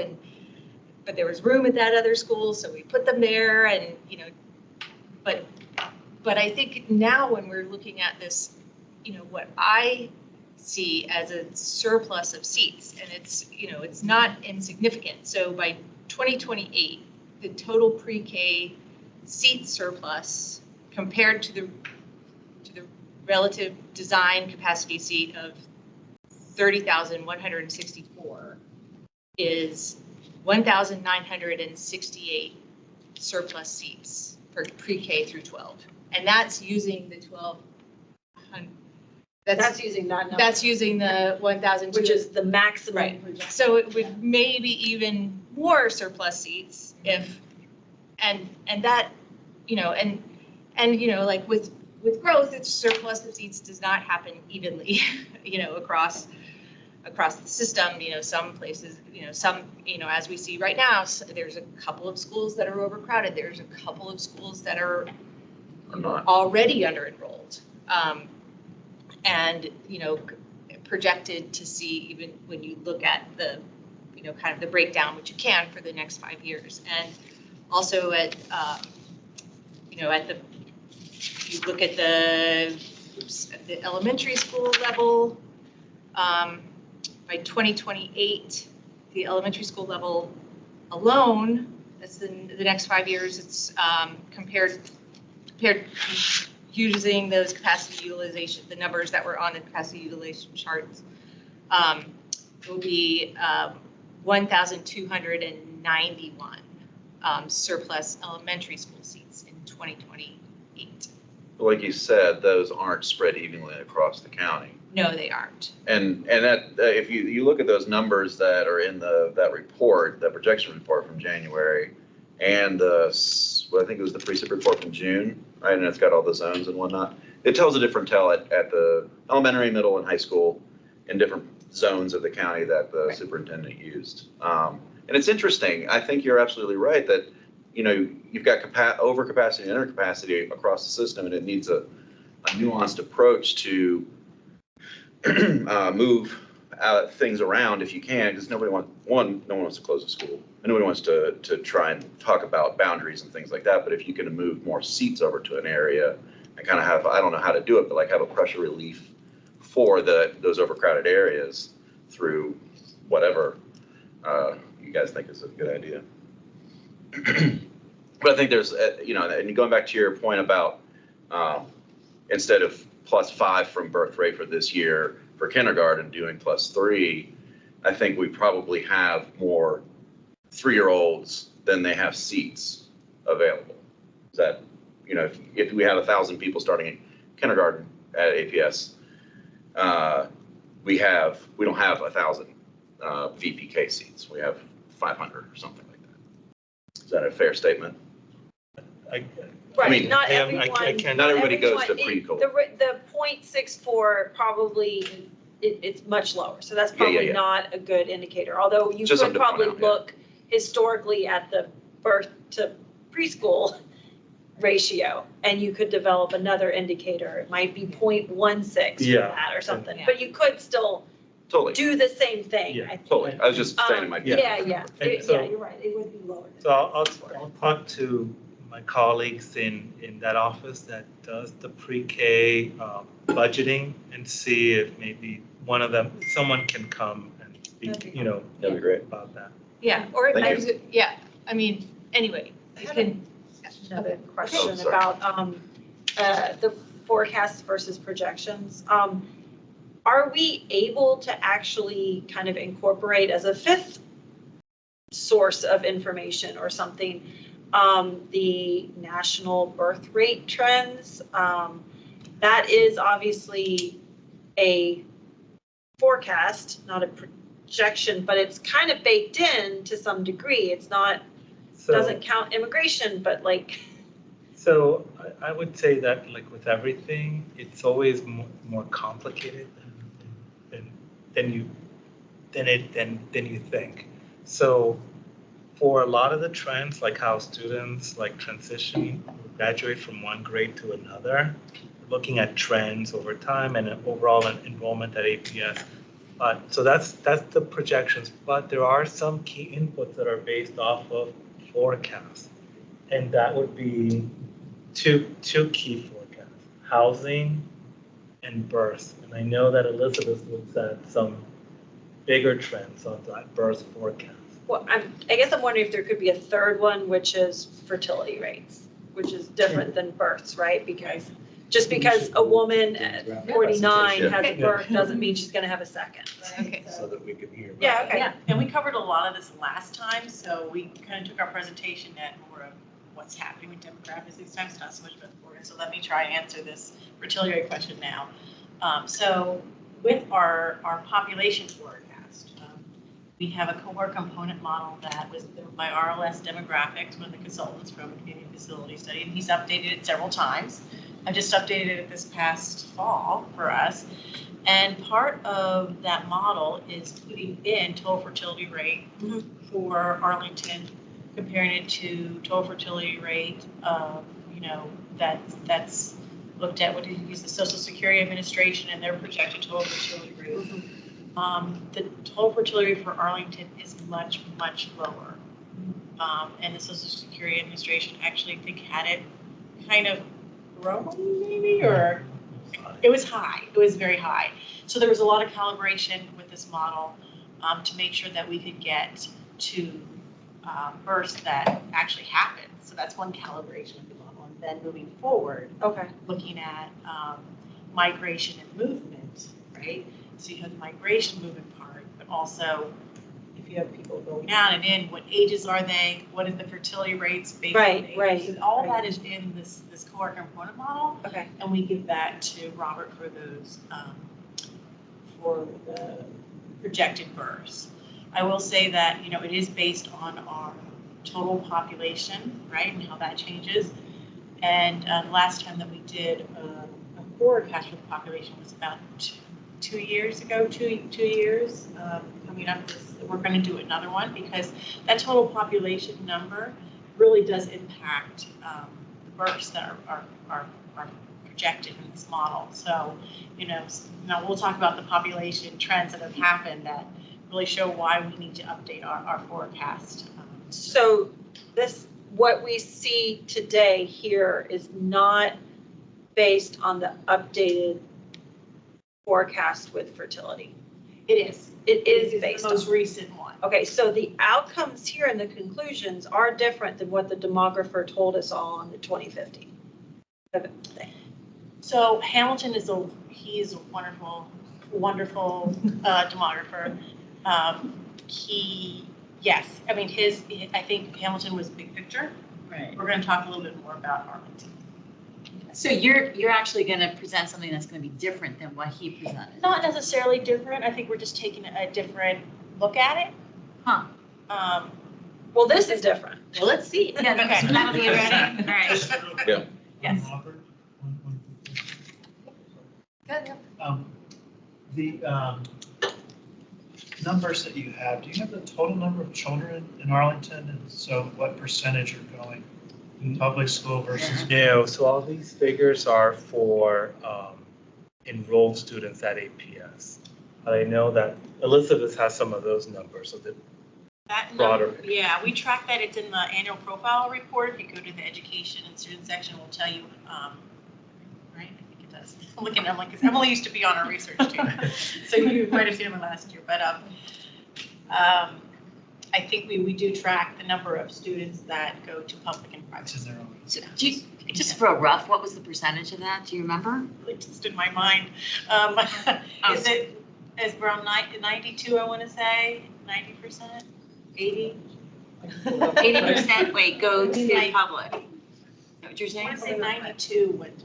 but there was room at that other school, so we put them there, and but I think now when we're looking at this, what I see as a surplus of seats, and it's not insignificant. So by 2028, the total pre-K seat surplus compared to the relative design capacity seat of 30,164 is 1,968 surplus seats for pre-K through 12. And that's using the 1,200. That's using that number. That's using the 1,000. Which is the maximum. Right. projection. So it would maybe even more surplus seats if, and that, like with growth, it's surplus of seats does not happen evenly, across the system. Some places, as we see right now, there's a couple of schools that are overcrowded. There's a couple of schools that are already under-enrolled. And, projected to see, even when you look at the, kind of the breakdown, which you can for the next 5 years. And also at you look at the elementary school level, by 2028, the elementary school level alone, that's the next 5 years, it's compared using those capacity utilization, the numbers that were on the capacity utilization charts, it will be 1,291 surplus elementary school seats in 2028. Like you said, those aren't spread evenly across the county. No, they aren't. And that, if you look at those numbers that are in that report, that projection report from January, and well, I think it was the pre-SIP report from June, right? And it's got all the zones and whatnot. It tells a different tale at the elementary, middle, and high school in different zones of the county that the superintendent used. And it's interesting. I think you're absolutely right that, you know, you've got overcapacity and undercapacity across the system, and it needs a nuanced approach to move things around if you can, because no one wants to close a school. And nobody wants to try and talk about boundaries and things like that. But if you can move more seats over to an area and kind of have, I don't know how to do it, but like have a pressure relief for those overcrowded areas through whatever you guys think is a good idea. But I think there's, you know, and going back to your point about instead of +5 from birth rate for this year for kindergarten doing +3, I think we probably have more 3-year-olds than they have seats available. Is that, you know, if we had 1,000 people starting in kindergarten at APS, we don't have 1,000 VPK seats. We have 500 or something like that. Is that a fair statement? I Right, mean, not I everyone. can't- Not everybody goes to everyone- pre-COVID. The 0.64 probably, it's much lower, so that's Yeah, probably yeah. not a good indicator. Although you Just could something to point probably out, yeah. look historically at the birth to preschool ratio, and you could develop another indicator. It might be 0.16 for Yeah. that or something, Yeah. but you could still Totally, do the same thing, Yeah, I think. totally. I was just saying it might be. Yeah, yeah, And yeah, so- you're right, it would be lower. than So I'll 0.64. talk to my colleagues in that office that does the pre-K budgeting and see if maybe one of them, someone can come and That'd speak, be you know, That'd be great. about that. Yeah, or, Thank you. yeah, I mean, anyway, you can, Another Oh, question sorry. about the forecasts versus projections. Are we able to actually kind of incorporate as a fifth source of information or something, the national birth rate trends? That is obviously a forecast, not a projection, but it's kind of baked in to some degree. It's not, So, doesn't count immigration, but like, so I would say that like with everything, it's always more complicated than you think. So for a lot of the trends, like how students like transition, graduate from one grade to another, looking at trends over time and overall enrollment at APS. So that's the projections, but there are some key inputs that are based off of forecasts. And that would be two key forecasts, housing and birth. And I know that Elizabeth looks at some bigger trends on that birth forecast. well, I guess I'm wondering if there could be a third one, which is fertility rates, which is different than births, right? Because just because a woman at 49 has a birth doesn't mean she's gonna have a second. right? Okay. So that we can hear. about Yeah, it. okay. Yeah, and we covered a lot of this last time, so we kind of took our presentation at more of what's happening with demographics this time, so not so much about the forecast. So let me try and answer this fertility rate question now. So with our population forecast, we have a cohort component model that was built by RLS Demographics, one of the consultants from Community Facility Study, and he's updated it several times. I just updated it this past fall for us. And part of that model is putting in total fertility rate for Arlington, comparing it to total fertility rate of, you know, that's looked at, what did you use, the Social Security Administration and their projected total fertility rate. The total fertility rate for Arlington is much, much lower. And the Social Security Administration actually, I think, had it kind of growing maybe, or it was high. It was very high. So there was a lot of calibration with this model to make sure that we could get to births that actually happened. So that's one calibration of the model. And then moving forward, Okay. looking at migration and movement, right? So you have the migration movement part, but also if you have people going out and in, what ages are they? What is the fertility rates based on Right, age? right, So all right. that is in this cohort component model, Okay. and we give that to Robert for those for the projected births. I will say that, you know, it is based on our total population, right, and how that changes. And the last time that we did a forecast for the population was about 2 years ago, two years. Coming up, we're going to do another one because that total population number really does impact the births that are projected in this model. So, now we'll talk about the population trends that have happened that really show why we need to update our forecast. So what we see today here is not based on the updated forecast with fertility. It is. It is the based most on. recent one. Okay, so the outcomes here and the conclusions are different than what the demographer told us all on the 2050. So Hamilton is a wonderful, wonderful demographer. I think Hamilton was big picture. Right. We're going to talk a little bit more about Arlington. So you're actually going to present something that's going to be different than what he presented? Not necessarily different. I think we're just taking a different look at it. Huh. Well, this is different. Well, let's see. Yeah, Okay. that'll be interesting. All right. Yeah. Yes. The numbers that you have, do you have the total number of children in Arlington? And so what percentage are going public school versus? No, so all these figures are for enrolled students at APS. I know that Elizabeth has some of those numbers, so that That broader. number, yeah, we track that. It's in the annual profile report. If you go to the education and student section, it will tell you, right? I think it does. I'm looking, I'm like, 'cause Emily used to be on our research team, so you might have seen them last year. But I think we do track the number of students that go to public and private. It's in their own. So do you, just for a rough, what was the percentage of that? Do you remember? Really just in my mind. Is it around 92? I want to say 90%, 80. 80%, wait, go to public. Is that what you're I saying? want to say 92 would.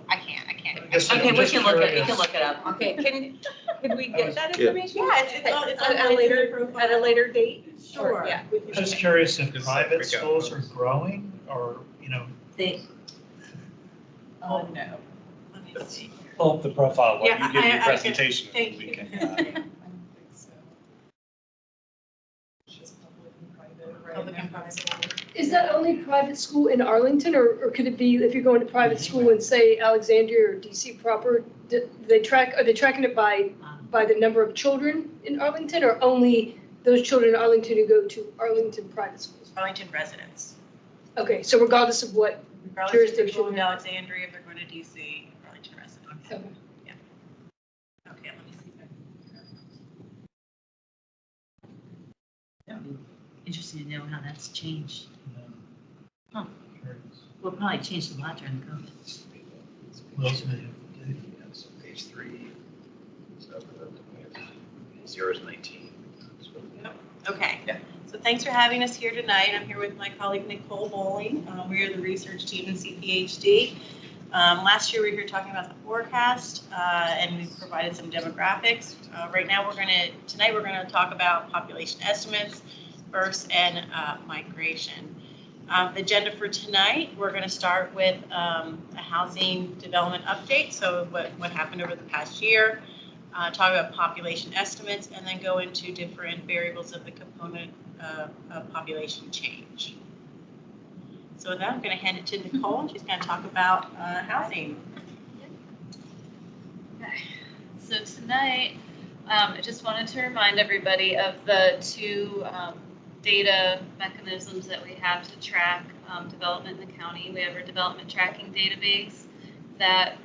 I can't. I guess I'm Okay, we just can look curious. it up. Okay, can we get that Yeah. information? Yeah, it's on At a later date? Sure. Yeah. I'm just curious if Just private freak out. schools are growing or, Oh, no. Let me see. Pull up the profile while Yeah, you give I your can- presentation. thank We you. can, Public and private. Is that only private school in Arlington, or could it be if you're going to private school in, say, Alexandria or DC proper, are they tracking it by the number of children in Arlington, or only those children in Arlington who go to Arlington private schools? Arlington residents. Okay, so regardless of what, Regardless if they're Jurisdiction. going to Alexandria, if they're going to DC, Arlington residents. okay. Okay, let me see. Interesting to know how that's changed. Huh. Well, it probably changed a lot during COVID. What else do they have to do? So page 3. 0 is 19. Okay. Yeah. So thanks for having us here tonight. I'm here with my colleague Nicole Bowling. We are the research team in CPHD. Last year we were here talking about the forecast and we provided some demographics. Tonight we're going to talk about population estimates, births, and migration. The agenda for tonight, we're going to start with a housing development update. So what happened over the past year. Talk about population estimates, and then go into different variables of the component of population change. So with that, I'm going to hand it to Nicole, and she's going to talk about housing. Okay. So tonight, I just wanted to remind everybody of the two data mechanisms that we have to track development in the county. We have our development tracking database that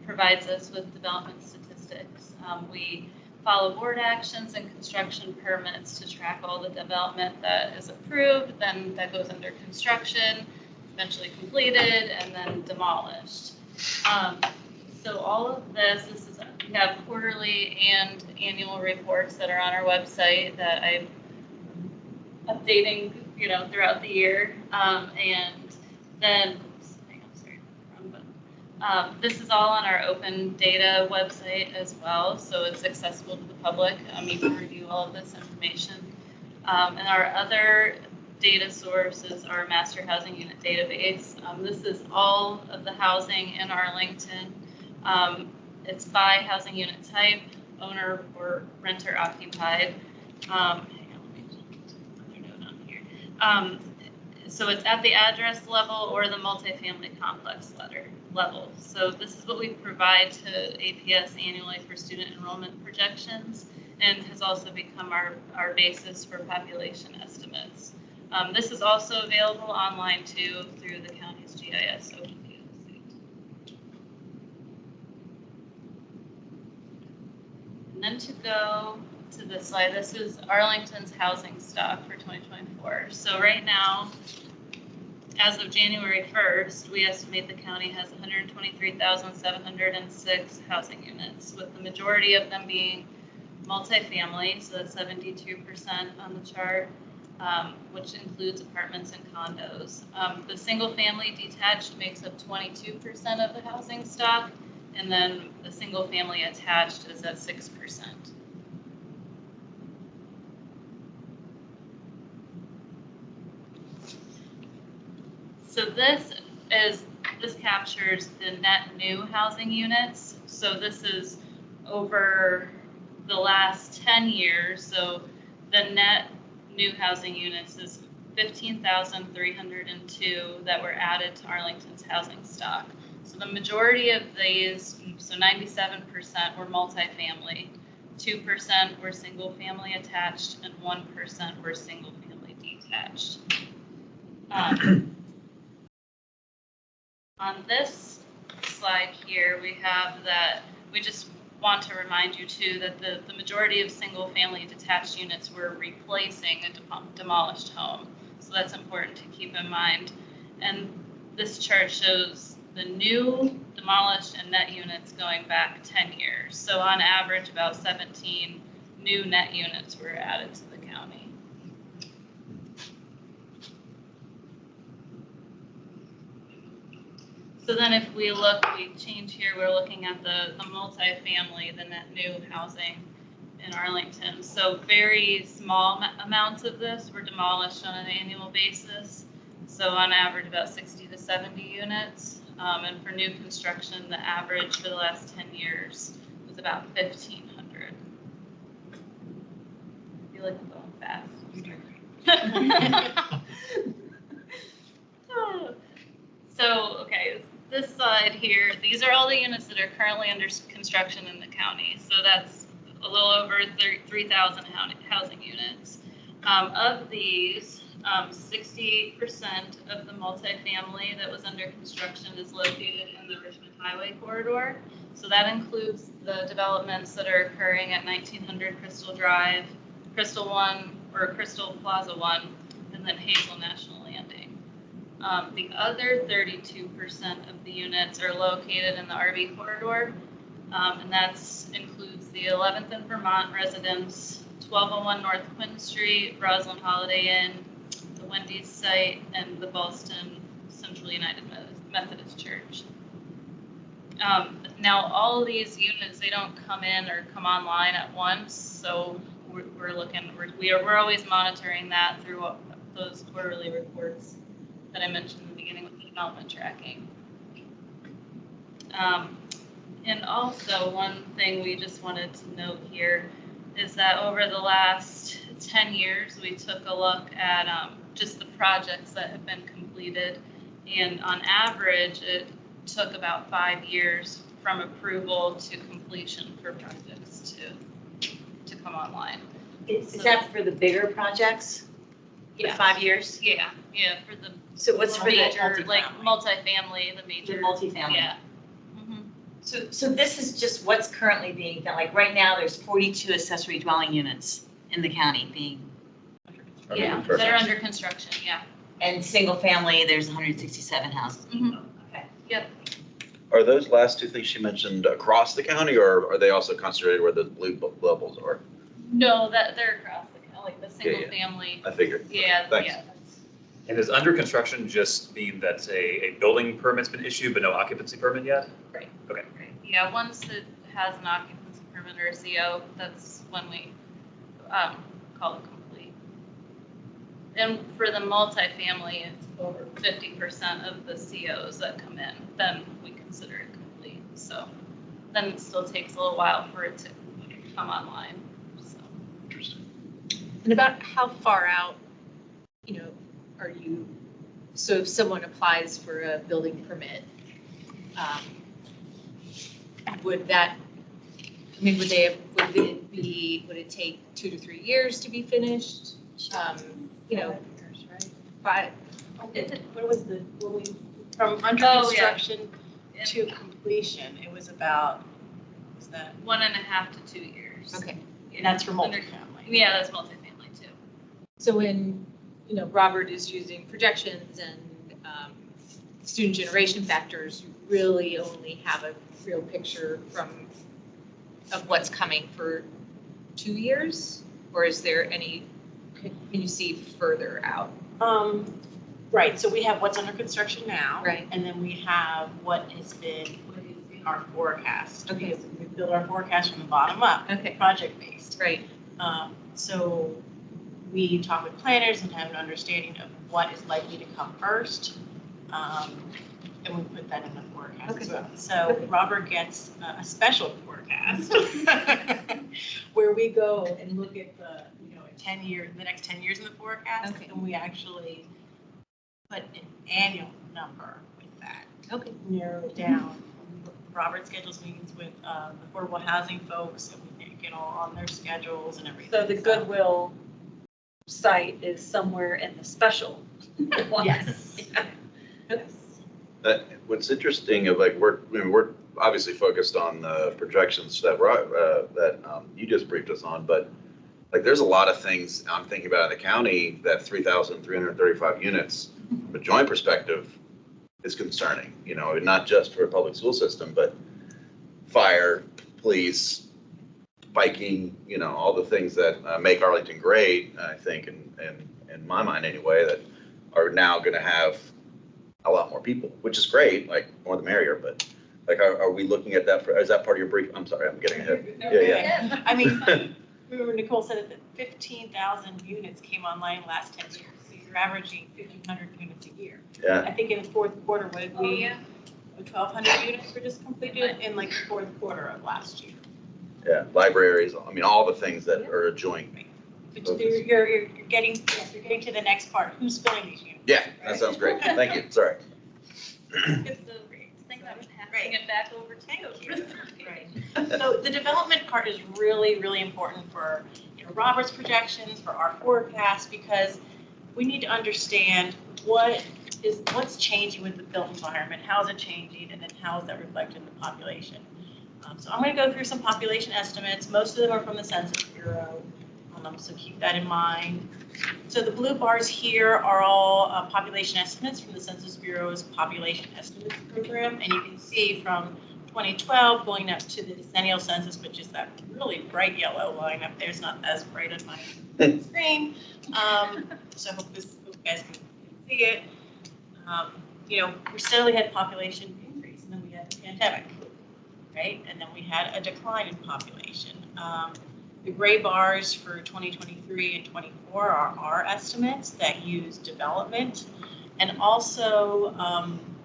provides us with development statistics. We follow board actions and construction permits to track all the development that is approved, then that goes under construction, eventually completed, and then demolished. So all of this is, we have quarterly and annual reports that are on our website that I'm updating, throughout the year. And then, this is all on our open data website as well, so it's accessible to the public. You can review all of this information. And our other data source is our master housing unit database. This is all of the housing in Arlington. It's by housing unit type, owner or renter occupied. Hang on, let me put another note on here. So it's at the address level or the multifamily complex level. So this is what we provide to APS annually for student enrollment projections, and has also become our basis for population estimates. This is also available online too through the county's GIS open data suite. And then to go to this slide, this is Arlington's housing stock for 2024. So right now, as of January 1st, we estimate the county has 123,706 housing units, with the majority of them being multifamily, so that's 72% on the chart, which includes apartments and condos. The single family detached makes up 22% of the housing stock, and then the single family attached is at 6%. So this captures the net new housing units. So this is over the last 10 years. So the net new housing units is 15,302 that were added to Arlington's housing stock. So the majority of these, so 97% were multifamily, 2% were single family attached, and 1% were single family detached. On this slide here, we have that we just want to remind you too that the majority of single family detached units were replacing a demolished home. So that's important to keep in mind. And this chart shows the new demolished and net units going back 10 years. So on average, about 17 new net units were added to the county. So then if we change here, we're looking at the multifamily, the net new housing in Arlington. So very small amounts of this were demolished on an annual basis. So on average, about 60 to 70 units. And for new construction, the average for the last 10 years was about 1,500. I feel like I'm going fast. So, okay, this side here, these are all the units that are currently under construction in the county. So that's a little over 3,000 housing units. Of these, 68% of the multifamily that was under construction is located in the Richmond Highway corridor. So that includes the developments that are occurring at 1900 Crystal Drive, Crystal Plaza 1, and then Hazel National Landing. The other 32% of the units are located in the RV corridor, and that includes the 11th and Vermont residence, 1201 North Quinn Street, Roslyn Holiday Inn, the Wendy's site, and the Ballston Central United Methodist Church. Now, all of these units, they don't come in or come online at once, so we're always monitoring that through those quarterly reports that I mentioned in the beginning with the development tracking. And also, one thing we just wanted to note here is that over the last 10 years, we took a look at just the projects that have been completed. And on average, it took about 5 years from approval to completion for projects to come online. Is that for the bigger projects? For Yeah. 5 years? Yeah, for the So what's for the major, like multifamily? multifamily, the major. The multifamily. Yeah. Mhm. So this is just what's currently being done. Like right now, there's 42 accessory dwelling units in the county being, Yeah, that are under construction, yeah. and single family, there's 167 houses. Mhm. Okay. Yep. Are those last two things she mentioned across the county, or are they also concentrated where the blue bubbles are? No, that they're across the county, like the single yeah. family. I figured. Yeah, Thanks. yeah. And does under construction just mean that a building permit's been issued but no occupancy permit yet? Right. Okay. Right. Yeah, once it has an occupancy permit or a CO, that's when we call it complete. And for the multifamily, it's over 50% of the COs that come in, then we consider it complete. So then it still takes a little while for it to come online, so. Interesting. And about how far out, are you, so if someone applies for a building permit, would it take 2 to 3 years to be finished? But What was from under Oh, yeah. construction to completion, it was about, was that, 1.5 to 2 years. okay. and that's for Under- multifamily? Yeah, that's multifamily too. So when, Robert is using projections and student generation factors, you really only have a real picture of what's coming for 2 years? Or is there can you see further out? Right, so we have what's under construction now. Right. And then we have what is in our forecast. Okay. Because we build our forecast from the bottom up, Okay, project-based. right. So we talk with planners and have an understanding of what is likely to come first. And we put that in the forecast as Okay. well. So Robert gets a special forecast where we go and look at the next 10 years in the forecast. Okay. And we actually put an annual number with that. Okay. Narrow it down. Robert schedules meetings with affordable housing folks and we get all on their schedules and everything. So the Goodwill site is somewhere in the special one. Yes. What's interesting of we're obviously focused on the projections that you just briefed us on, but there's a lot of things I'm thinking about in the county that 3,335 units from a joint perspective is concerning, not just for a public school system, but fire, police, biking, all the things that make Arlington great, I think, in my mind anyway, that are now going to have a lot more people, which is great, more the merrier, but are we looking at that is that part of your brief? I'm sorry, I'm getting ahead. Yeah. I mean, remember Nicole said that 15,000 units came online last 10 years. So you're averaging 1,500 units a year. Yeah. I think in the fourth quarter, what did we, 1,200 units were just completed in the fourth quarter of last year. Yeah, libraries, all the things that are a joint. But you're getting to the next part. Who's filling these units? Yeah, that sounds great. Thank you. Sorry. Think I'm passing it back over to you. Right. So the development part is really, really important for Robert's projections, for our forecast, because we need to understand what's changing with the built environment, how is it changing, and then how is that reflected in the population. So I'm going to go through some population estimates. Most of them are from the Census Bureau, so keep that in mind. So the blue bars here are all population estimates from the Census Bureau's Population Estimates Program, and you can see from 2012 going up to the decennial census, which is that really bright yellow line up there. It's not as bright on my screen. So I hope you guys can see it. We steadily had population increase, and then we had the pandemic, right? And then we had a decline in population. The gray bars for 2023 and 24 are our estimates that use development and also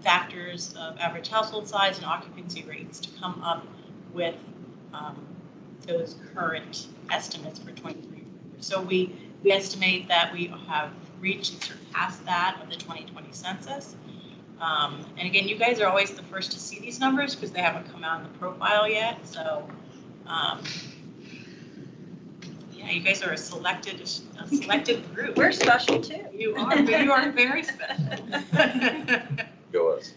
factors of average household size and occupancy rates to come up with those current estimates for 23. So we estimate that we have reached and surpassed that of the 2020 census. And again, you guys are always the first to see these numbers because they haven't come out in the profile yet. So yeah, you guys are a selected group. We're special too. You are, but you are very special. Go us.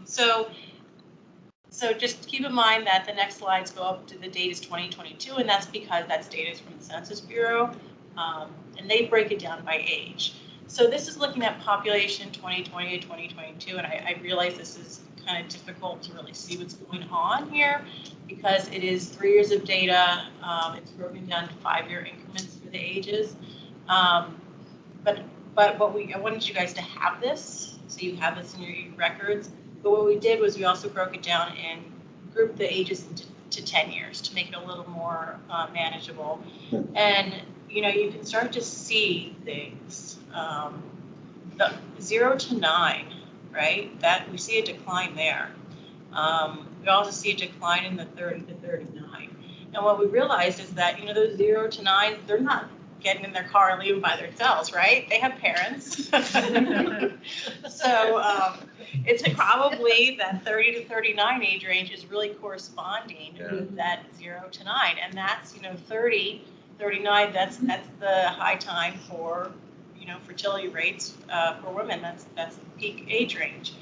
So just keep in mind that the next slides go up to the date is 2022, and that's because that's data from the Census Bureau, and they break it down by age. So this is looking at population 2020 to 2022, and I realize this is kind of difficult to really see what's going on here because it is 3 years of data. It's broken down to 5-year increments for the ages. But I wanted you guys to have this, so you have this in your records. But what we did was we also broke it down and grouped the ages into 10 years to make it a little more manageable. And you can start to see things. The 0 to 9, right? That we see a decline there. We also see a decline in the 30 to 39. And what we realized is that, those 0 to 9, they're not getting in their car and leaving by themselves, right? They have parents. So it's probably that 30 to 39 age range is really corresponding with that 0 to 9. And that's, 30, 39, that's the high time for, fertility rates for women. That's the peak age range.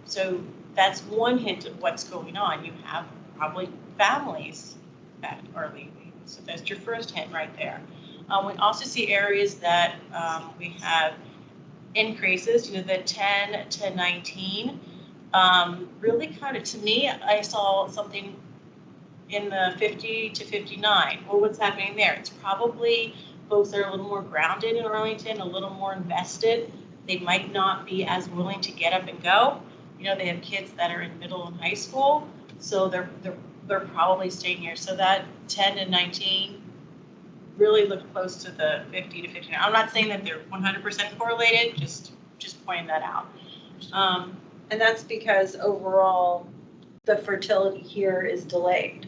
So that's one hint of what's going on. You have probably families that are leaving. So that's your first hint right there. We also see areas that we have increases, the 10 to 19. Really kind of, to me, I saw something in the 50 to 59. Well, what's happening there? It's probably folks that are a little more grounded in Arlington, a little more invested. They might not be as willing to get up and go. They have kids that are in middle and high school, so they're probably staying here. So that 10 to 19 really look close to the 50 to 59. I'm not saying that they're 100% correlated, just pointing that out. And that's because overall, the fertility here is delayed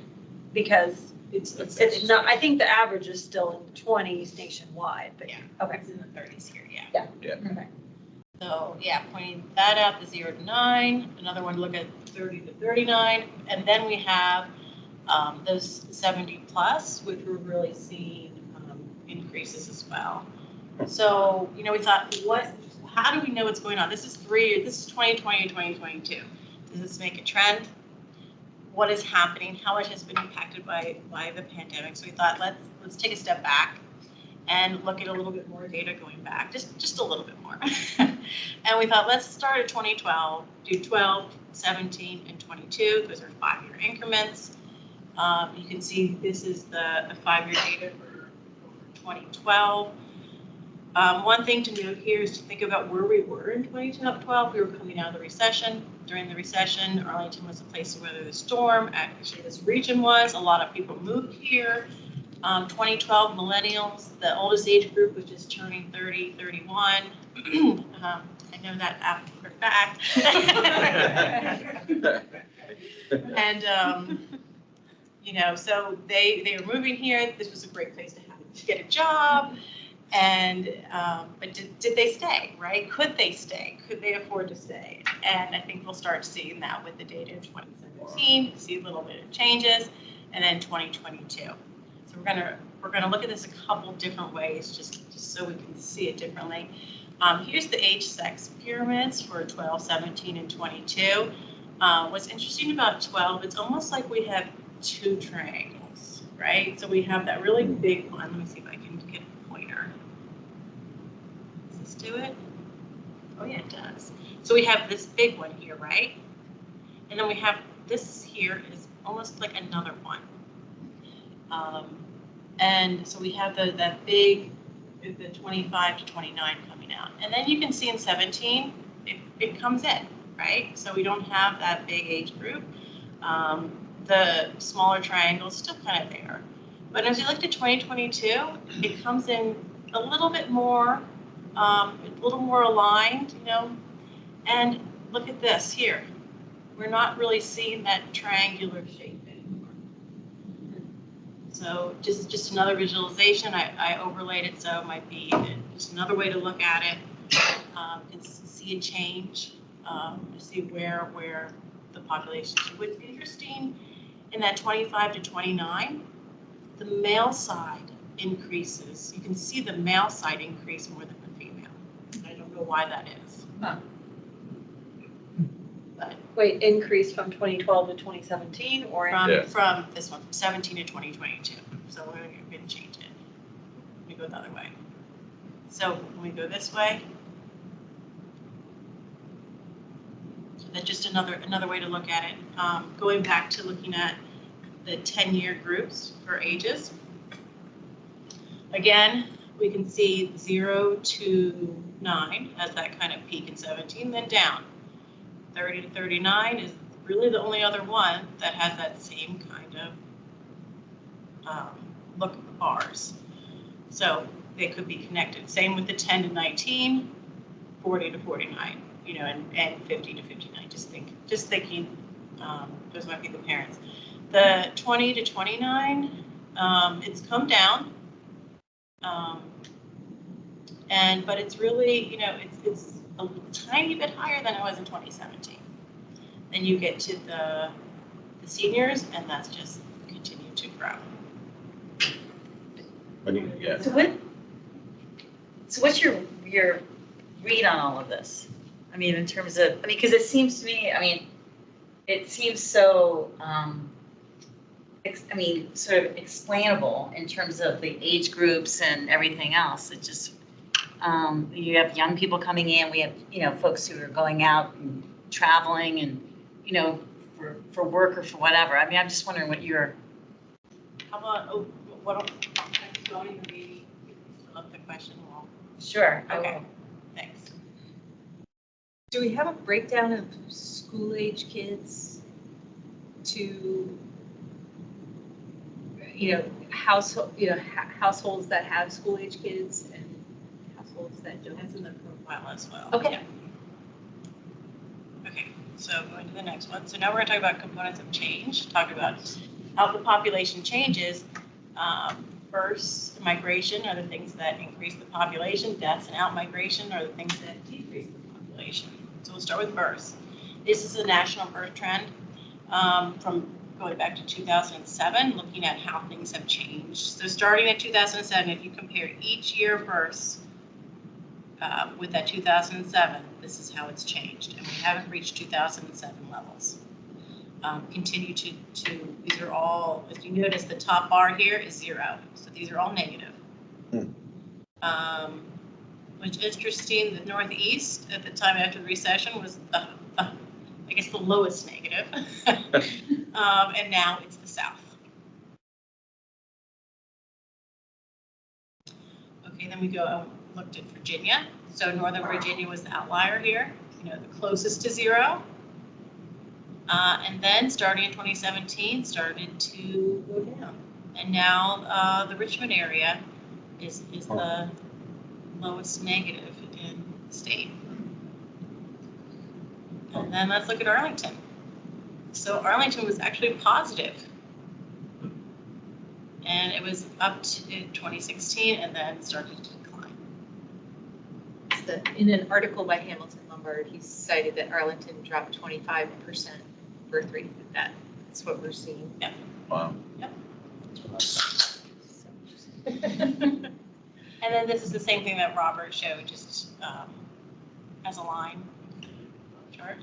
because it's not, I think the average is still in the 20s nationwide, but Yeah. Okay. It's in the 30s here, yeah. Yeah. Okay. So, yeah, pointing that out, the 0 to 9, another one to look at 30 to 39, and then we have those 70 plus, which we're really seeing increases as well. So, we thought, how do we know what's going on? This is 2020 and 2022. Does this make a trend? What is happening? How much has been impacted by the pandemic? So we thought, let's take a step back and look at a little bit more data going back, just a little bit more. And we thought, let's start at 2012, do 12, 17, and 22. Those are 5-year increments. You can see this is the 5-year data for 2012. One thing to note here is to think about where we were in 2012. We were coming out of the recession. During the recession, Arlington was a place to weather the storm. Actually, this region was. A lot of people moved here. 2012 millennials, the oldest age group, which is turning 30, 31. I know that for a fact. And, so they were moving here. This was a great place to get a job. And, but did they stay, right? Could they stay? Could they afford to stay? And I think we'll start seeing that with the data in 2017, see a little bit of changes, and then 2022. So we're gonna look at this a couple different ways, just so we can see it differently. Here's the age-sex pyramids for 12, 17, and 22. What's interesting about 12, it's almost like we have 2 triangles, right? So we have that really big one. Let me see if I can get a pointer. Does this do it? Oh yeah, it does. So we have this big one here, right? And then we have this here is almost like another one. And so we have that big, the 25 to 29 coming out. And then you can see in 17, it comes in, right? So we don't have that big age group. The smaller triangles still kind of there. But as you look at 2022, it comes in a little bit more, a little more aligned, and look at this here. We're not really seeing that triangular shape anymore. So just another visualization. I overlaid it, so it might be just another way to look at it. And see a change, to see where the population is. What's interesting in that 25 to 29, the male side increases. You can see the male side increase more than the female. I don't know why that is. Huh. But Wait, increase from 2012 to 2017 or? from this one, from 17 to 2022. So we're going to change it. Let me go the other way. So when we go this way, so that's just another way to look at it. Going back to looking at the 10-year groups for ages. Again, we can see 0 to 9 as that kind of peak in 17, then down. 30 to 39 is really the only other one that has that same kind of look of the bars. So they could be connected. Same with the 10 to 19, 40 to 49, and 50 to 59. Just thinking, those might be the parents. The 20 to 29, it's come down. But it's really, it's a tiny bit higher than it was in 2017. Then you get to the seniors, and that's just continued to grow. Yeah. So what's your read on all of this? I mean, in terms of, because it seems to me, it seems so, sort of explainable in terms of the age groups and everything else. It just, you have young people coming in, we have, folks who are going out and traveling and, for work or for whatever. I'm just wondering what your. How about, what, going to be, fill up the question wall. Sure. Okay, thanks. Do we have a breakdown of school-age kids to, households that have school-age kids and households that don't? That's in the profile as well. Okay. Yeah. Okay, so going to the next one. So now we're going to talk about components of change, talk about how the population changes. First, migration are the things that increase the population. Deaths and out-migration are the things that decrease the population. So we'll start with births. This is a national birth trend from going back to 2007, looking at how things have changed. So starting at 2007, if you compare each year of births with that 2007, this is how it's changed. And we haven't reached 2007 levels. Continue to, these are all, if you notice, the top bar here is 0. So these are all negative. Which is interesting, the Northeast at the time after the recession was, I guess, the lowest negative. And now it's the South. Okay, then we go, looked at Virginia. So Northern Virginia was the outlier here, the closest to 0. And then starting in 2017, started to go down. And now the Richmond area is the lowest negative in the state. And then let's look at Arlington. So Arlington was actually positive. And it was up to 2016 and then started to decline. In an article by Hamilton Lombard, he cited that Arlington dropped 25% birth rate. That's what we're seeing. Yep. Wow. Yep. And then this is the same thing that Robert showed, just as a line chart.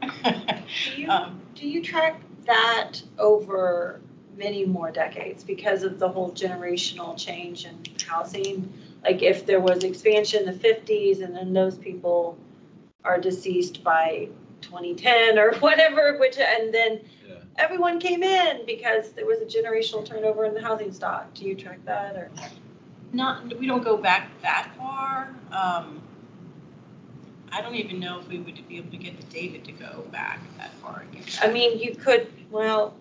Do you track that over many more decades because of the whole generational change in housing? Like if there was expansion in the 50s and then those people are deceased by 2010 or whatever, and then everyone came in because there was a generational turnover in the housing stock. Do you track that or? We don't go back that far. I don't even know if we would be able to get the data to go back that far again. I mean, you could, well,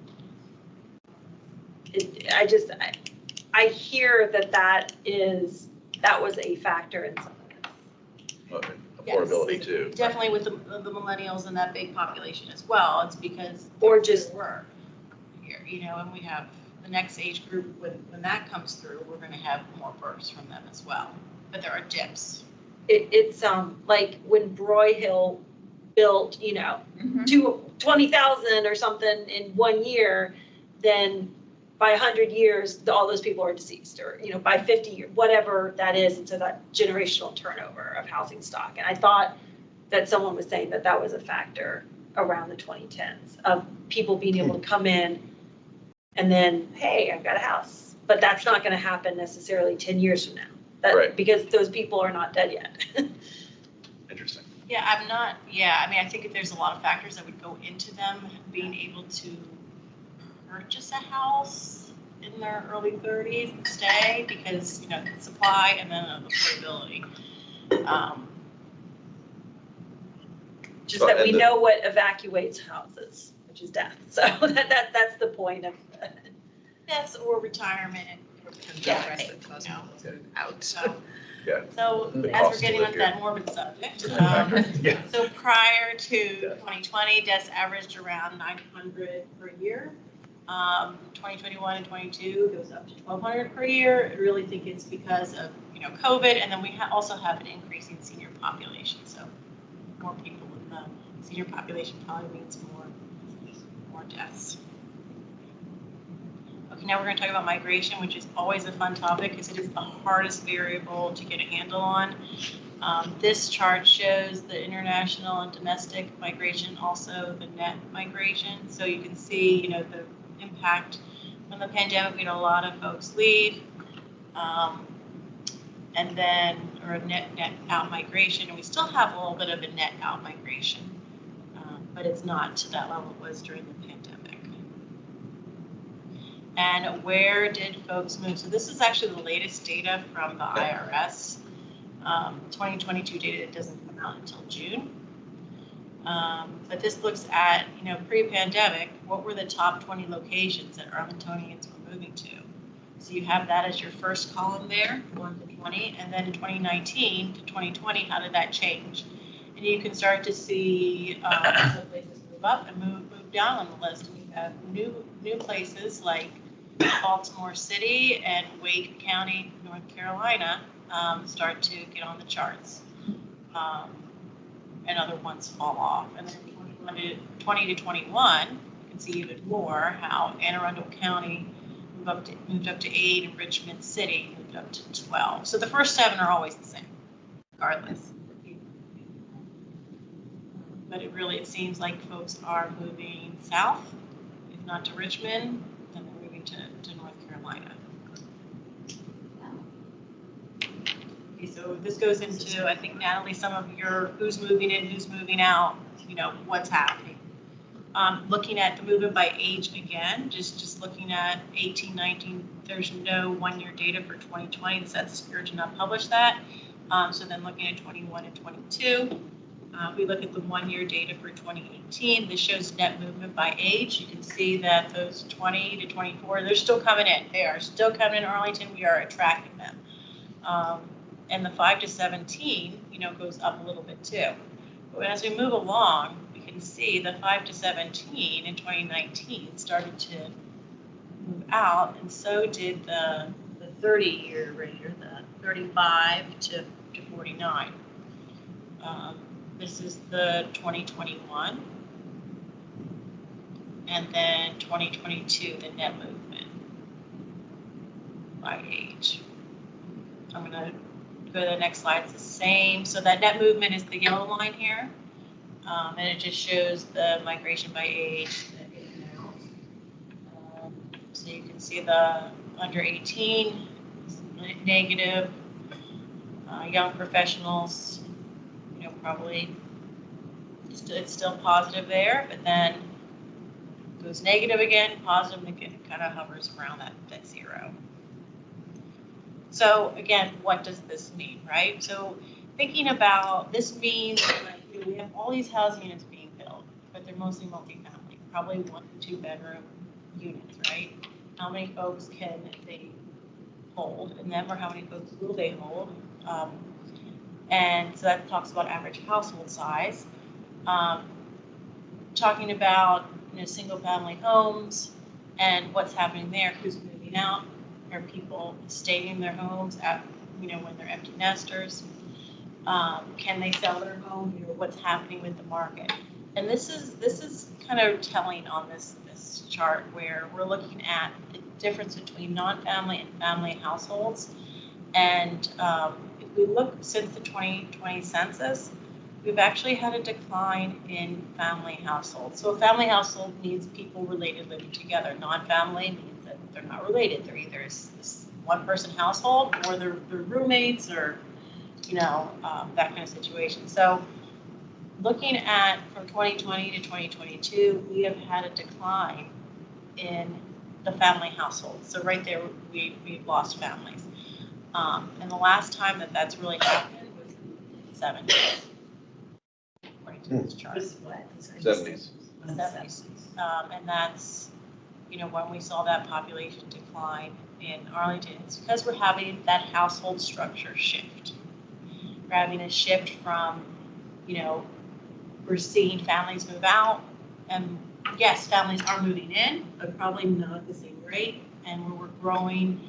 I hear that was a factor in some of this. Affordability too. Definitely with the millennials and that big population as well. It's because or just we're here, and we have the next age group. When that comes through, we're going to have more births from them as well. But there are dips. It's like when Broyhill built, Mm-hmm. 20,000 or something in 1 year, then by 100 years, all those people are deceased, or by 50 years, whatever that is, and so that generational turnover of housing stock. And I thought that someone was saying that was a factor around the 2010s of people being able to come in and then, hey, I've got a house, but that's not going to happen necessarily 10 years from now. Right. Because those people are not dead yet. Interesting. Yeah, I think there's a lot of factors that would go into them being able to purchase a house in their early 30s and stay because, supply and then affordability. Just that we know what evacuates houses, which is death. So that's the point of deaths or retirement or Yeah, right. that cause people to move Out. So, Yeah. so The as cost we're to getting live onto here. that morbid subject, Yeah. so prior to 2020, deaths averaged around 900 per year. 2021 and 22 goes up to 1,200 per year. I really think it's because of, COVID, and then we also have an increasing senior population. So more people in the senior population probably means more deaths. Okay, now we're going to talk about migration, which is always a fun topic because it is the hardest variable to get a handle on. This chart shows the international and domestic migration, also the net migration. So you can see, the impact from the pandemic. We had a lot of folks leave, and then, or net out migration, and we still have a little bit of a net out migration, but it's not to that level it was during the pandemic. And where did folks move? So this is actually the latest data from the IRS. 2022 data doesn't come out until June. But this looks at, pre-pandemic, what were the top 20 locations that Arlingtonians were moving to? So you have that as your first column there, 1 to 20, and then 2019 to 2020, how did that change? And you can start to see some places move up and move down on the list. We have new places like Baltimore City and Wake County, North Carolina, start to get on the charts. And other ones fall off. And then 20 to 21, you can see even more how Anne Arundel County moved up to 8 and Richmond City moved up to 12. So the first 7 are always the same, regardless. But it seems like folks are moving south, if not to Richmond, then they're moving to North Carolina. Okay, so this goes into, I think, Natalie, some of your who's moving in, who's moving out, what's happening. Looking at the movement by age again, just looking at 18, 19, there's no 1-year data for 2020. The Census Bureau did not publish that. So then looking at 21 and 22, we look at the 1-year data for 2018. This shows net movement by age. You can see that those 20 to 24, they're still coming in. They are still coming in Arlington. We are attracting them. And the 5 to 17, goes up a little bit too. But as we move along, we can see the 5 to 17 in 2019 started to move out, and so did the 30-year range, the 35 to 49. This is the 2021, and then 2022, the net movement by age. I'm going to go to the next slide. It's the same. So that net movement is the yellow line here. And it just shows the migration by age, the in and out. So you can see the under 18 negative, young professionals, probably it's still positive there, but then goes negative again, positive, and again, it kind of hovers around that 0. So again, what does this mean, right? So thinking about this means like, we have all these housing units being built, but they're mostly multifamily, probably 1 to 2 bedroom units, right? How many folks can they hold in them, or how many folks will they hold? And so that talks about average household size. Talking about single family homes and what's happening there, who's moving out. Are people staying in their homes when they're empty nesters? Can they sell their home? What's happening with the market? And this is kind of telling on this chart where we're looking at the difference between non-family and family households. And if we look since the 2020 census, we've actually had a decline in family households. So a family household means people related living together. Non-family means that they're not related. They're either this one-person household or they're roommates or, that kind of situation. So looking at from 2020 to 2022, we have had a decline in the family households. So right there, we've lost families. And the last time that's really happened was in the 70s, according to this chart. 70s. 70s. And that's, when we saw that population decline in Arlington, it's because we're having that household structure shift. We're having a shift from, we're seeing families move out, and yes, families are moving in, but probably not at the same rate. And where we're growing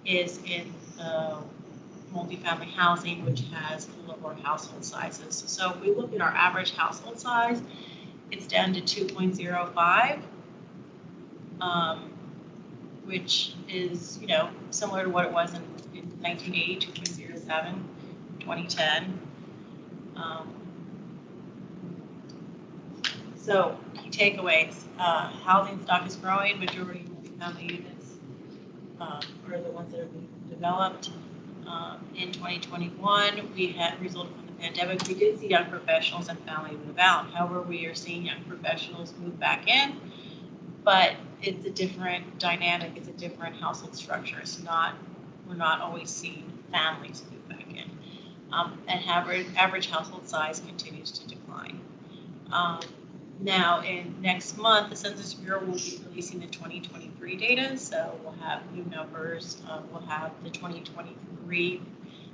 is in the multifamily housing, which has lower household sizes. So if we look at our average household size, it's down to 2.05, which is, similar to what it was in 1980, 2.07, 2010. So key takeaways, housing stock is growing, majority of multifamily units are the ones that are being developed. In 2021, we had resulted from the pandemic. We did see young professionals and family move out. However, we are seeing young professionals move back in, but it's a different dynamic. It's a different household structure. We're not always seeing families move back in. And average household size continues to decline. Now, in next month, the Census Bureau will be releasing the 2023 data, so we'll have new numbers. We'll have the 2023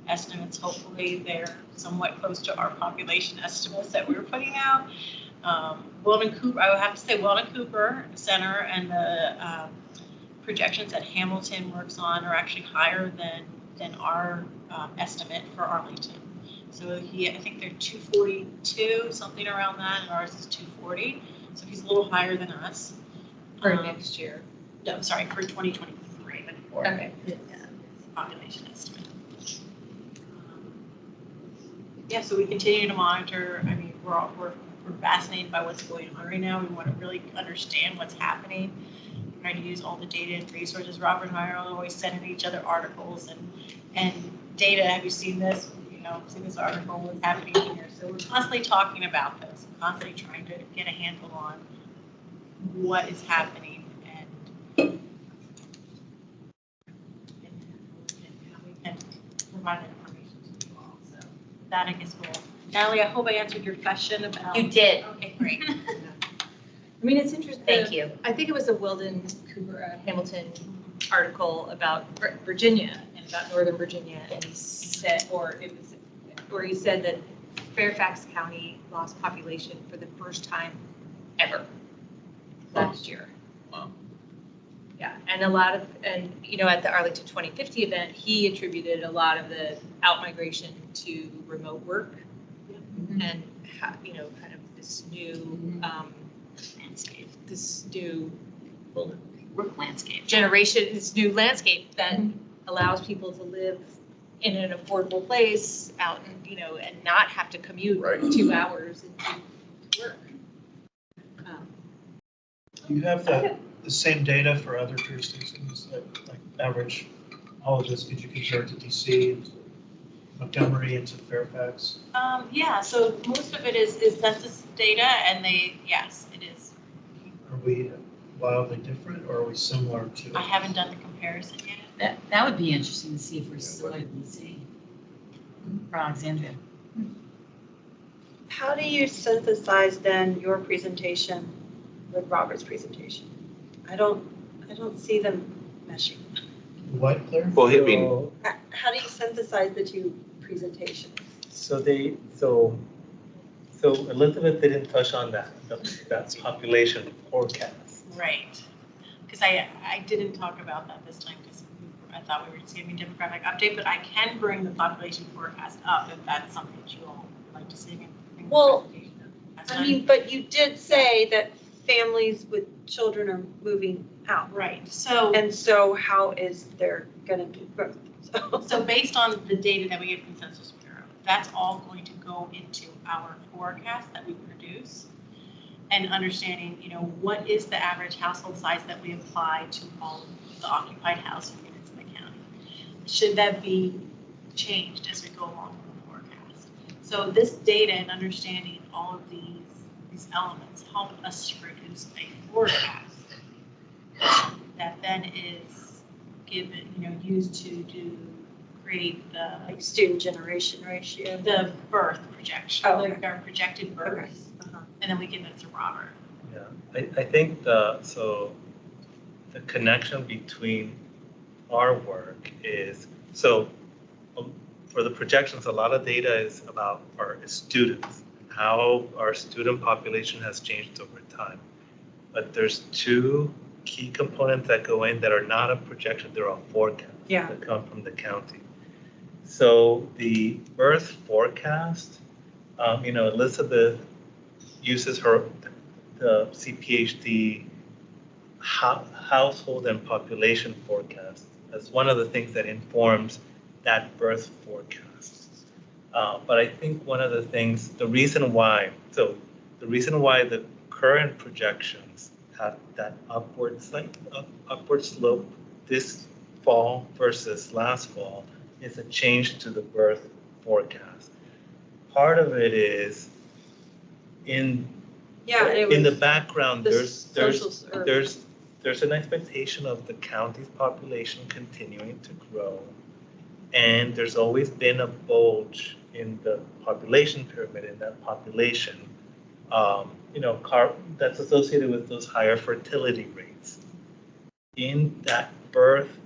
estimates. Hopefully, they're somewhat close to our population estimates that we were putting out. Weldon Cooper, I would have to say Weldon Cooper Center and the projections that Hamilton works on are actually higher than our estimate for Arlington. So I think they're 242, something around that, and ours is 240. So he's a little higher than us. For next year. No, sorry, for 2023. Okay. Population estimate. Yeah, so we continue to monitor. I mean, we're fascinated by what's going on right now. We want to really understand what's happening. We're trying to use all the data and resources. Robert and I are always sending each other articles and data. Have you seen this? See this article, what's happening here. So we're constantly talking about this, constantly trying to get a handle on what is happening and how we can provide that information to you all. So with that, I guess Natalie, I hope I answered your question about. You did. Okay, great. I mean, it's interesting. Thank you. I think it was a Weldon Cooper Hamilton article about Virginia and about Northern Virginia, and he said, where he said that Fairfax County lost population for the first time ever last year. Wow. Yeah, and at the Arlington 2050 event, he attributed a lot of the outmigration to remote work and, kind of this new Landscape, this new work landscape. generation, this new landscape that allows people to live in an affordable place out and, and not have to commute Right. 2 hours into work. Do you have the same data for other jurisdictions, like average, all of this, could you compare it to DC, and Montgomery, and to Fairfax? Yeah, so most of it is census data, and yes, it is. Are we wildly different, or are we similar to? I haven't done the comparison yet. That would be interesting to see if we're similar to DC for Alexandria. How do you synthesize then your presentation with Robert's presentation? I don't see them meshing. What, Claire? Well, I mean, How do you synthesize the two presentations? So Elizabeth didn't touch on that population forecast. Right, because I didn't talk about that this time because I thought we were just giving demographic update, but I can bring the population forecast up if that's something that you all would like to see. Well, I mean, but you did say that families with children are moving out. Right, so. And so how is there gonna be growth? So based on the data that we get from Census Bureau, that's all going to go into our forecast that we produce and understanding, what is the average household size that we apply to all of the occupied housing units in the county? Should that be changed as we go along with the forecast? So this data and understanding all of these elements help us produce a forecast that then is used to create the Like student generation ratio? the birth projection, Oh, like our projected births, and then we give it to Robert. Yeah, I think the connection between our work is, so for the projections, a lot of data is about our students, how our student population has changed over time. But there's two key components that go in that are not a projection, they're a forecast that come from the county. So the birth forecast, Elizabeth uses the CPHD household and population forecast as one of the things that informs that birth forecast. But I think one of the things, the reason why the current projections have that upward slope this fall versus last fall is a change to the birth forecast. Part of it is in the background, there's an expectation of the county's population continuing to grow. And there's always been a bulge in the population pyramid, in that population, that's associated with those higher fertility rates. In that birth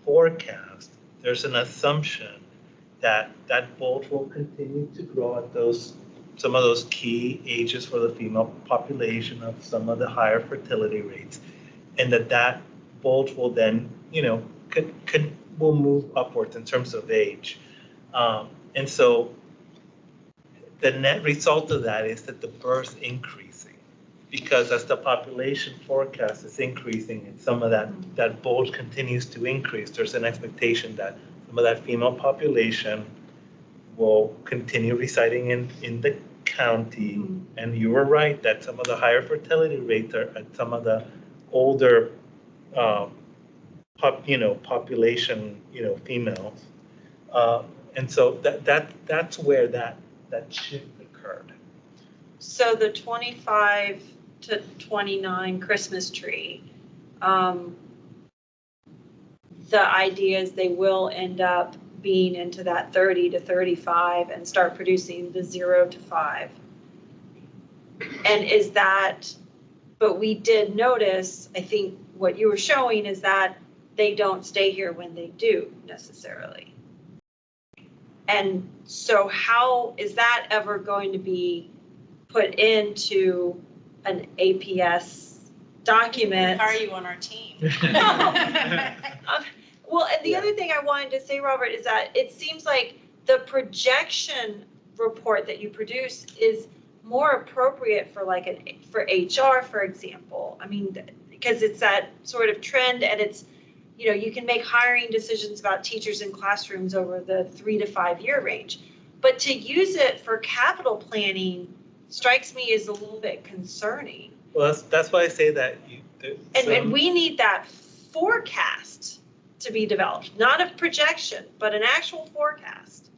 forecast, there's an assumption that that bulge will continue to grow at some of those key ages for the female population of some of the higher fertility rates, and that bulge will then, will move upwards in terms of age. And so the net result of that is that the birth increasing, because as the population forecast is increasing and some of that bulge continues to increase, there's an expectation that some of that female population will continue residing in the county. Mm-hmm. And you were right that some of the higher fertility rates are at some of the older population, females. And so that's where that shift occurred. So the 25 to 29 Christmas tree, the idea is they will end up being into that 30 to 35 and start producing the 0 to 5. And is that, but we did notice, I think what you were showing is that they don't stay here when they do necessarily. And so how is that ever going to be put into an APS document? How are you on our team? Well, and the other thing I wanted to say, Robert, is that it seems like the projection report that you produce is more appropriate for for HR, for example. I mean, because it's that sort of trend, and it's, you can make hiring decisions about teachers in classrooms over the 3 to 5 year range. But to use it for capital planning strikes me as a little bit concerning. Well, that's why I say that. And we need that forecast to be developed, not a projection, but an actual forecast.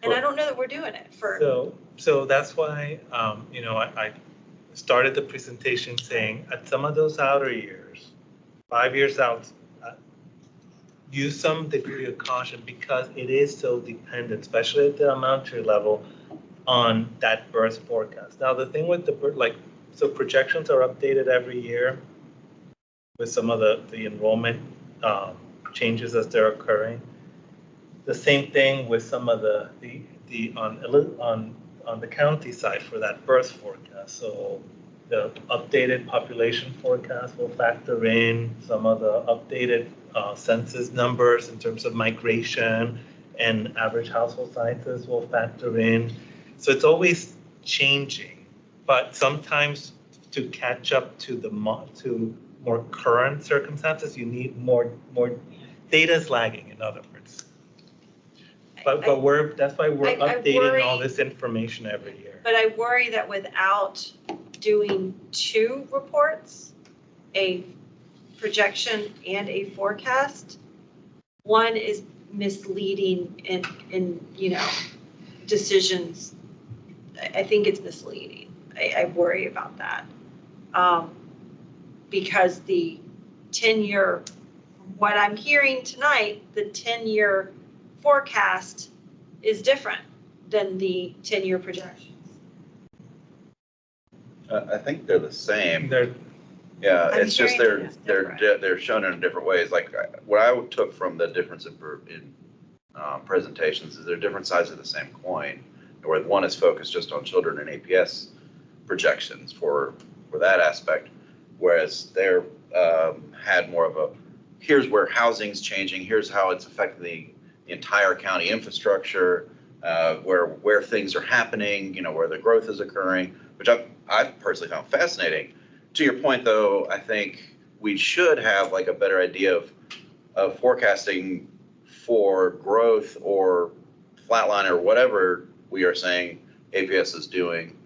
And I don't know that we're doing it for. So that's why, I started the presentation saying at some of those outer years, 5 years out, use some degree of caution because it is so dependent, especially at the elementary level, on that birth forecast. Now, the thing with the birth, so projections are updated every year with some of the enrollment changes as they're occurring. The same thing with some of the on the county side for that birth forecast. So the updated population forecast will factor in some of the updated census numbers in terms of migration, and average household sizes will factor in. So it's always changing, but sometimes to catch up to more current circumstances, you need more data is lagging, in other words. But that's why we're updating all this information every year. But I worry that without doing 2 reports, a projection and a forecast, one is misleading in decisions. I think it's misleading. I worry about that. Because the 10-year, what I'm hearing tonight, the 10-year forecast is different than the 10-year projections. I think they're the same. Yeah, I'm it's just hearing they're shown in different ways. Like what I took from the difference in presentations is they're different sides of the same coin, where one is focused just on children and APS projections for that aspect, whereas they're had more of a here's where housing's changing, here's how it's affecting the entire county infrastructure, where things are happening, where the growth is occurring, which I've personally found fascinating. To your point, though, I think we should have like a better idea of forecasting for growth or flatline or whatever we are saying APS is doing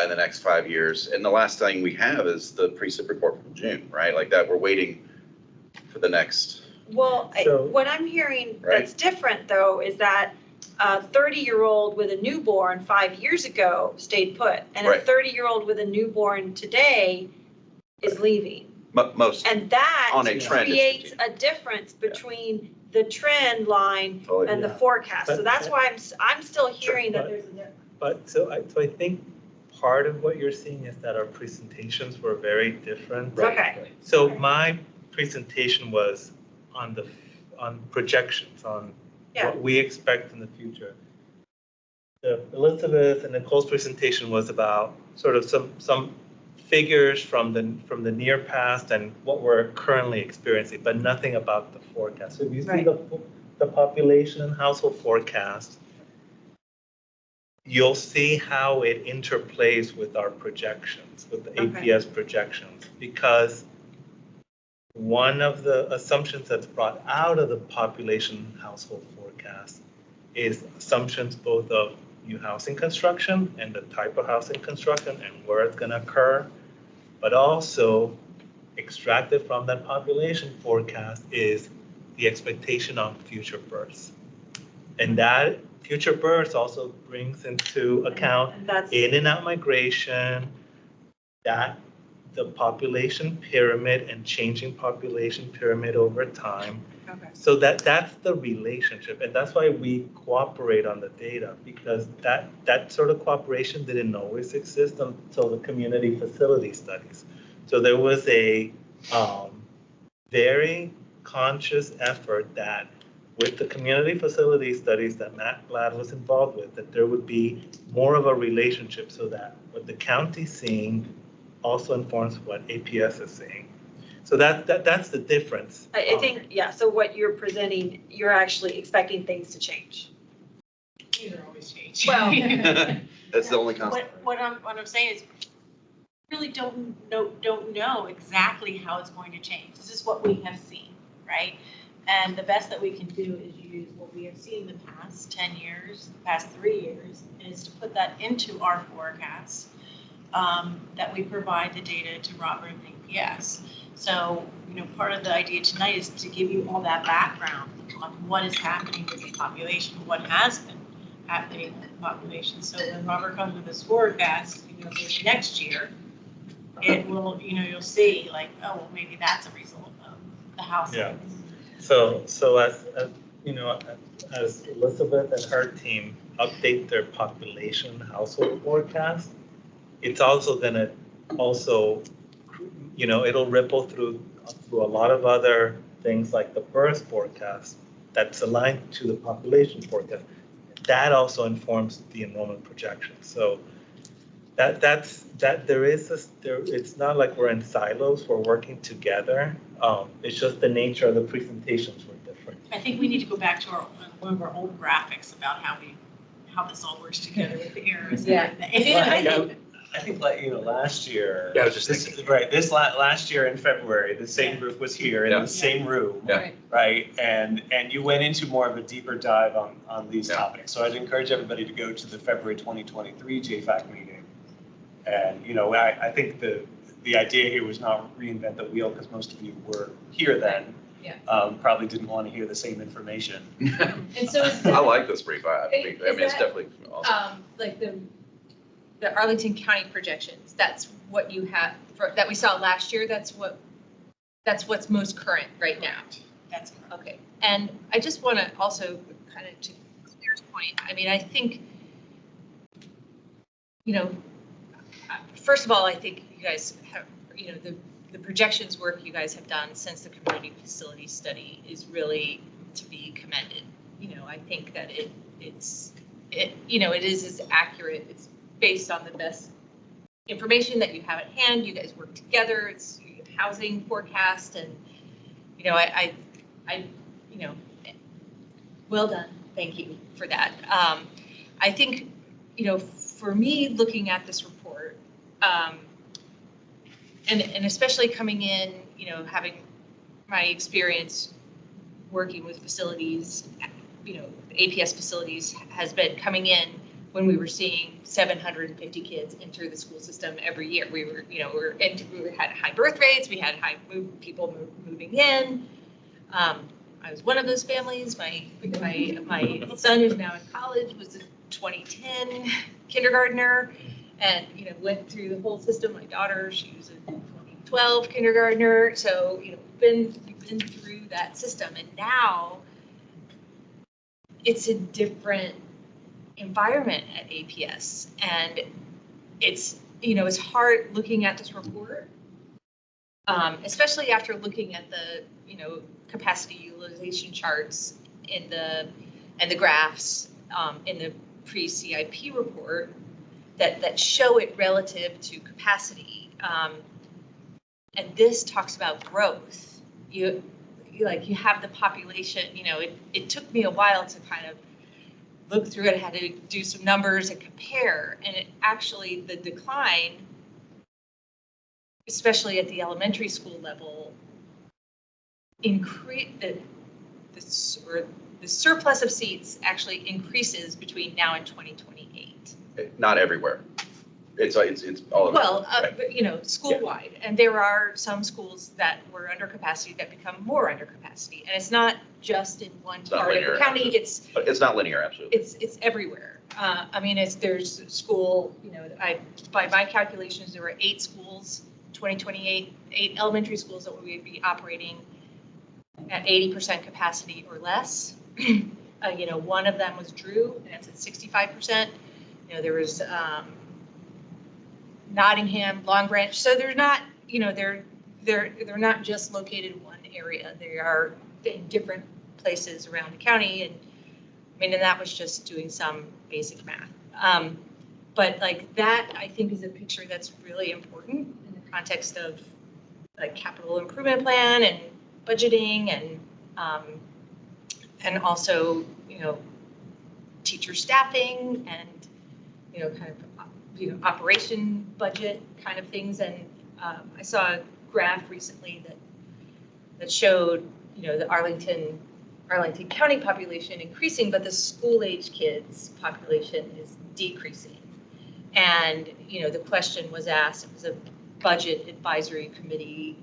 in the next 5 years. And the last thing we have is the pre-SIP report from June, right? Like that, we're waiting for the next. Well, So- what I'm hearing Right. that's different though is that a 30-year-old with a newborn 5 years ago stayed put, and a Right. 30-year-old with a newborn today is leaving. Most And that on a trend. creates a difference between the trend line Totally. and the Yeah. forecast. So But- that's why I'm still hearing that But- there's a difference. But so I think part of what you're seeing is that our presentations were very different. Okay. So my presentation was on projections, on Yeah. what we expect in the future. Elizabeth and Nicole's presentation was about sort of some figures from the near past and what we're currently experiencing, but nothing about the forecast. So if you see Right. the population and household forecast, you'll see how it interplays with our projections, with the Okay. APS projections, because one of the assumptions that's brought out of the population household forecast is assumptions both of new housing construction and the type of housing construction and where it's going to occur, but also extracted from that population forecast is the expectation on future births. And that future births also brings into account And that's, in and out migration, that the population pyramid and changing population pyramid over time. okay. So that's the relationship, and that's why we cooperate on the data, because that sort of cooperation didn't always exist until the community facility studies. So there was a very conscious effort that with the community facility studies that Matt Glad was involved with, that there would be more of a relationship so that what the county's seeing also informs what APS is seeing. So that's the difference. I think, yeah, so what you're presenting, you're actually expecting things to change. These are always changed. Well, That's the only constant. What I'm saying is, really don't know exactly how it's going to change. This is what we have seen, right? And the best that we can do is use what we have seen the past 10 years, the past 3 years, is to put that into our forecast, that we provide the data to Robert and APS. So, part of the idea tonight is to give you all that background on what is happening with the population, what has been happening with the population. So when Robert comes with his forecast, for next year, it will, you'll see like, oh, well, maybe that's a result of the house. Yeah. So as as Elizabeth and her team update their population household forecast, it's also gonna it'll ripple through a lot of other things like the birth forecast that's aligned to the population forecast. That also informs the enrollment projections. So it's not like we're in silos, we're working together. It's just the nature of the presentations were different. I think we need to go back to one of our old graphics about how this all works together with the errors and Yeah. everything. I think last year. Yeah, I was just thinking. Right, last year in February, the same group was here in Yeah. the same room. Yeah. Right, and you went into more of a deeper dive on these Yeah. topics. So I'd encourage everybody to go to the February 2023 JFAC meeting. And, I think the idea here was not reinvent the wheel, because most of you were here then. Yeah. Probably didn't want to hear the same information. And so is I like this brief. I mean, it's that- definitely awesome. like the Arlington County projections, that's what you have, that we saw last year, that's what's most current right now. That's correct. Okay, and I just want to also kind of to Claire's point, I mean, I think, first of all, I think you guys have, the the projections work you guys have done since the community facility study is really to be commended. I think that it is as accurate. It's based on the best information that you have at hand. You guys work together. It's housing forecast, and I well done. Thank you for that. I think for me, looking at this report, and especially coming in, having my experience working with facilities, APS facilities has been coming in when we were seeing 750 kids enter the school system every year. We had high birth rates, we had high people moving in. I was one of those families. My son, who's now in college, was a 2010 kindergartner, and went through the whole system. My daughter, she was a 2012 kindergartner. So we've been through that system, and now it's a different environment at APS, and it's hard looking at this report, especially after looking at the capacity utilization charts and the graphs in the pre-CIP report that show it relative to capacity. And this talks about growth. You have the population. It took me a while to kind of look through it. I had to do some numbers and compare, and it actually, the decline, especially at the elementary school level, the surplus of seats actually increases between now and 2028. Not everywhere. It's all over. Well, right. school-wide, and there are some schools that were under capacity that become more under capacity, and it's not just in one part of the county. But it's not linear, absolutely. It's everywhere. There's school. By my calculations, there were 8 schools, 2028, 8 elementary schools that would be operating at 80% capacity or less. One of them was Drew, and it's at 65%. There was Nottingham, Long Branch. So they're not, they're not just located in one area. They are in different places around the county, and that was just doing some basic math. But that, I think, is a picture that's really important in the context of capital improvement plan and budgeting, and also teacher staffing and kind of operation budget kind of things. And I saw a graph recently that showed the Arlington County population increasing, but the school age kids population is decreasing. And the question was asked, it was a budget advisory committee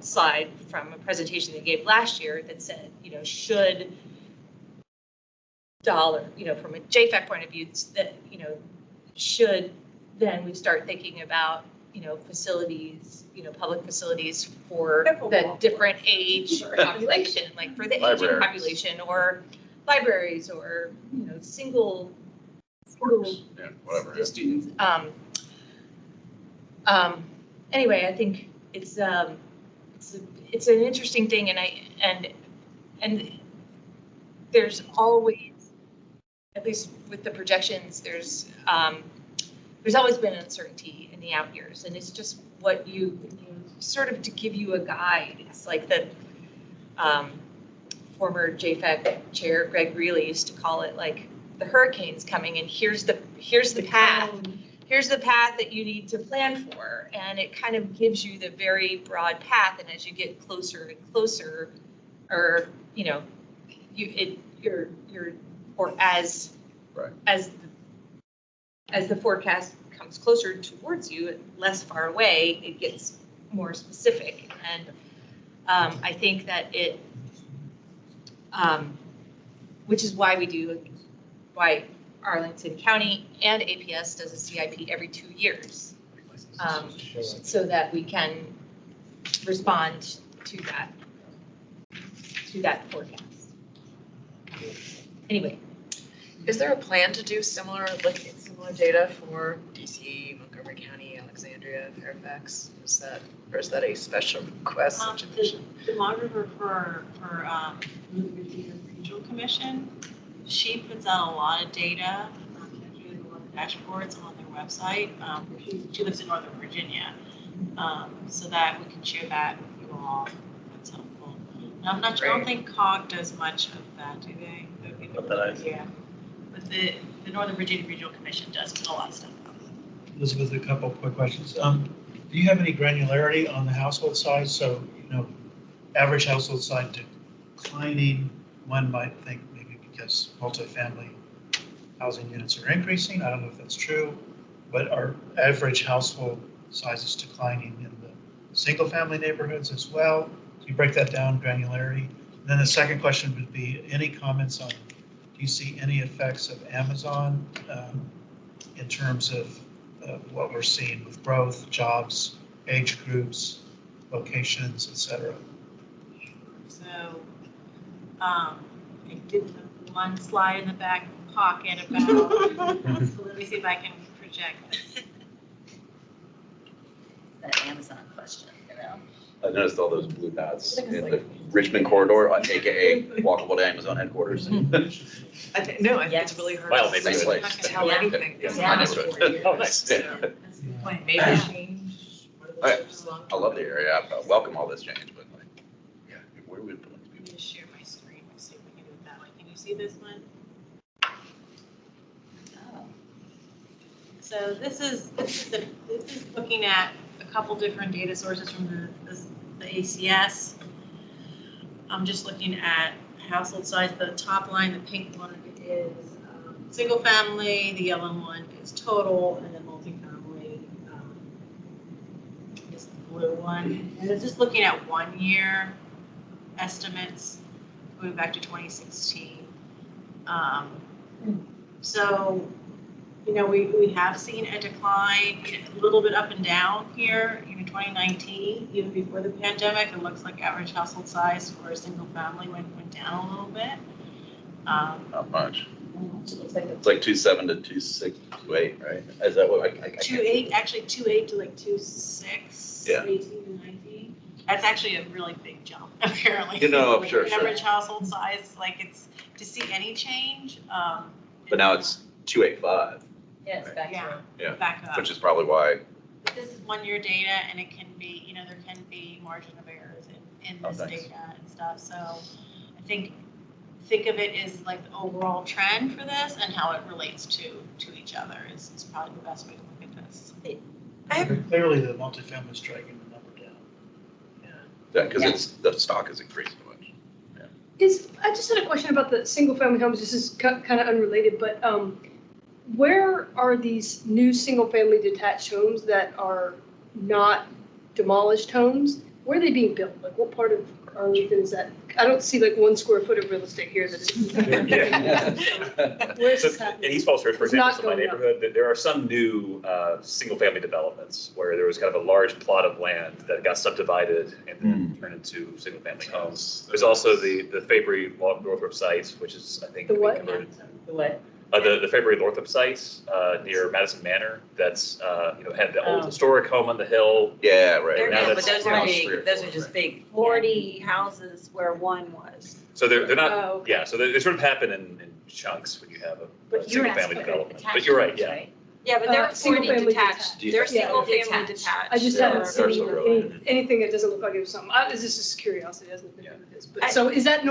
slide from a presentation they gave last year that said, should from a JFAC point of view, that should then we start thinking about facilities, public facilities for the different age population, like for the aging population, or libraries, or single whatever students. Anyway, I think it's an interesting thing, and there's always, at least with the projections, there's always been uncertainty in the out years, and it's just what you sort of to give you a guide. It's like the former JFAC chair Greg Greeley used to call it, like the hurricane's coming, and here's the path. Here's the path that you need to plan for, and it kind of gives you the very broad path. And as you get closer and closer, or as the forecast comes closer towards you, less far away, it gets more specific. And I think that which is why Arlington County and APS does a CIP every 2 years, so that we can respond to that forecast. Anyway. Is there a plan to do look at similar data for DC, Montgomery County, Alexandria? Alexandria, Fairfax? Or is that a special request situation? The monitor for Regional Commission, she puts out a lot of data, actually a lot of dashboards on their website. She lives in Northern Virginia, so that we can share that with you all. That's helpful. And I'm not sure, I don't think COG does much of that, do they? Yeah, but the Northern Virginia Regional Commission does put a lot of stuff out. Elizabeth, a couple quick questions. Do you have any granularity on the household size? So, average household size declining, one might think maybe because multifamily housing units are increasing. I don't know if that's true, but are average household sizes declining in the single family neighborhoods as well? Can you break that down, granularity? And then the second question would be, any comments on, do you see any effects of Amazon in terms of what we're seeing with growth, jobs, age groups, locations, et cetera? So, I did have one slide in the back pocket about, so let me see if I can project this. That Amazon question, I noticed all those blue dots in the Richmond corridor, AKA walkable to Amazon headquarters. I think it's really hard Well, to maybe Nice so. place. tell Yeah. anything. Yeah. Yeah. Oh, nice. Yeah. That's the point. Maybe change. I love the area. I welcome all this change, but where would we put Let me people? just share my screen, let's see if we can do it that way. Can you see this one? Oh. So this is looking at a couple different data sources from the ACS. I'm just looking at household size. The top line, the pink one, is single family. The yellow one is total, and then multifamily is the blue one. And it's just looking at 1 year estimates going back to 2016. So, we have seen a decline, a little bit up and down here. 2019, even before the pandemic, it looks like average household size for a single family went down a little bit. Not much. It looks like It's like 2.7 to 2.6, 2.8, right? Is that what I 2.8, actually 2.8 to like 2.6, Yeah. 18 and 19. That's actually a really big jump, apparently. Sure. Average household size, like it's, to see any change. But now it's 2.85, Yeah, it's back Yeah. to. Yeah. Back up. which is probably why. But this is 1 year data, and it can be, there can be margin of errors in this thanks. data and stuff. So I think of it as like the overall trend for this and how it relates to each other is probably the best way to look at this. Clearly, the multifamily is dragging the number down. Yeah, because the stock is increasing so much. I just had a question about the single-family homes. This is kind of unrelated, but where are these new single-family detached homes that are not demolished homes? Where are they being built? Like, what part of Arlington is that? I don't see like 1 square foot of real estate here that is. Where's So Uh, this happening? in East Falls Church, for It's example, not so my going up. neighborhood, there are some new single-family developments where there was kind of a large plot of land that got subdivided and then turned into single-family homes. There's also the Fabry Northrop site, which is, I think, The being what? converted. The what? The Fabry Northrop site near Madison Manor, that's, had the old Oh. historic home on the hill. Yeah, right. Now Yeah, but that's those now are it's big, 3 or those 4, are just right? big. 40 houses where one was. So they're not, Oh, okay. yeah, so they sort of happen in chunks when you have a But you're single-family That's development. attached But you're right, homes, yeah. right? Yeah, but they're 40 single-family detached. detached. They're Yeah. single-family Detached. detached. I just Yeah, haven't they're seen so early. anything that doesn't look like it was something. This is just curiosity, it has nothing to do with this. But I- so is that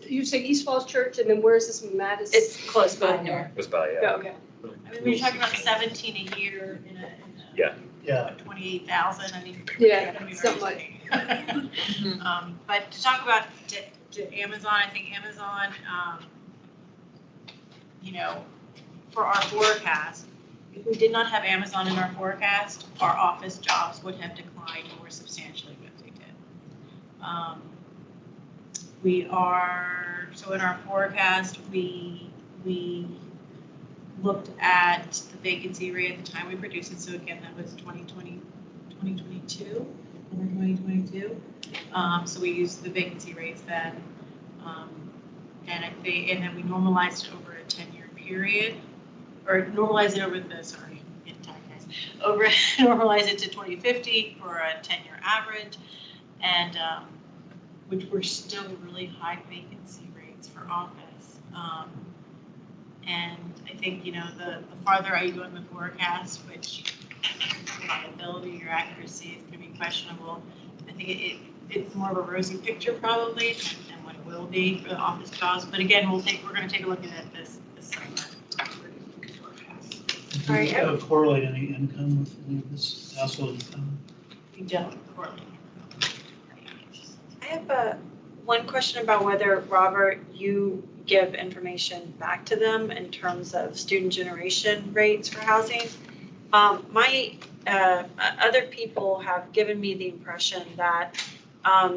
you say East Falls Church, and then where is this Madison? It's close by. Both north. Was by, Yeah, yeah. okay. I mean, we're talking about 17 a year in a Yeah, 28,000, I mean. Yeah, it's gonna be something very like- steep. But to talk about to Amazon, I think Amazon, for our forecast, if we did not have Amazon in our forecast, our office jobs would have declined more substantially than they did. So in our forecast, we looked at the vacancy rate at the time we produced it. So again, that was 2022. So we used the vacancy rates then. And then we normalized it over a 10-year period, or normalized it over the, sorry, normalize it to 2050 for a 10-year average, and which were still really high vacancy rates for office. And I think, the farther you go in the forecast, which reliability or accuracy is going to be questionable, I think it's more of a rosy picture probably than what it will be for the office jobs. But again, we're going to take a look at it this summer. Do you have correlate any income with any of this household income? We don't correlate. I have one question about whether, Robert, you give information back to them in terms of student generation rates for housing. My other people have given me the impression that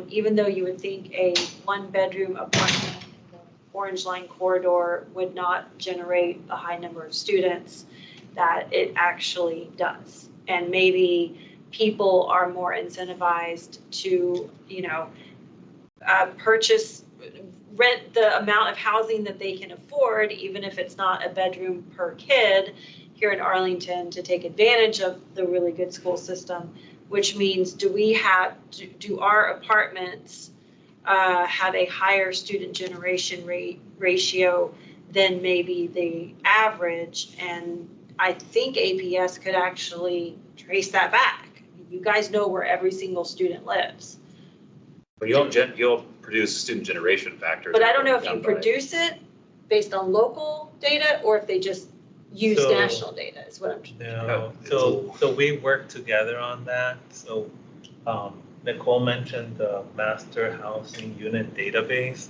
even though you would think a one-bedroom apartment in the Orange Line corridor would not generate a high number of students, that it actually does. And maybe people are more incentivized to, rent the amount of housing that they can afford, even if it's not a bedroom per kid here in Arlington, to take advantage of the really good school system, which means do our apartments have a higher student generation ratio than maybe the average? And I think APS could actually trace that back. You guys know where every single student lives. But you'll produce student generation factors. But I don't know if you done by- produce it based on local data or if they just use So- national data is what I'm. No, so we work together on that. So Nicole mentioned the master housing unit database.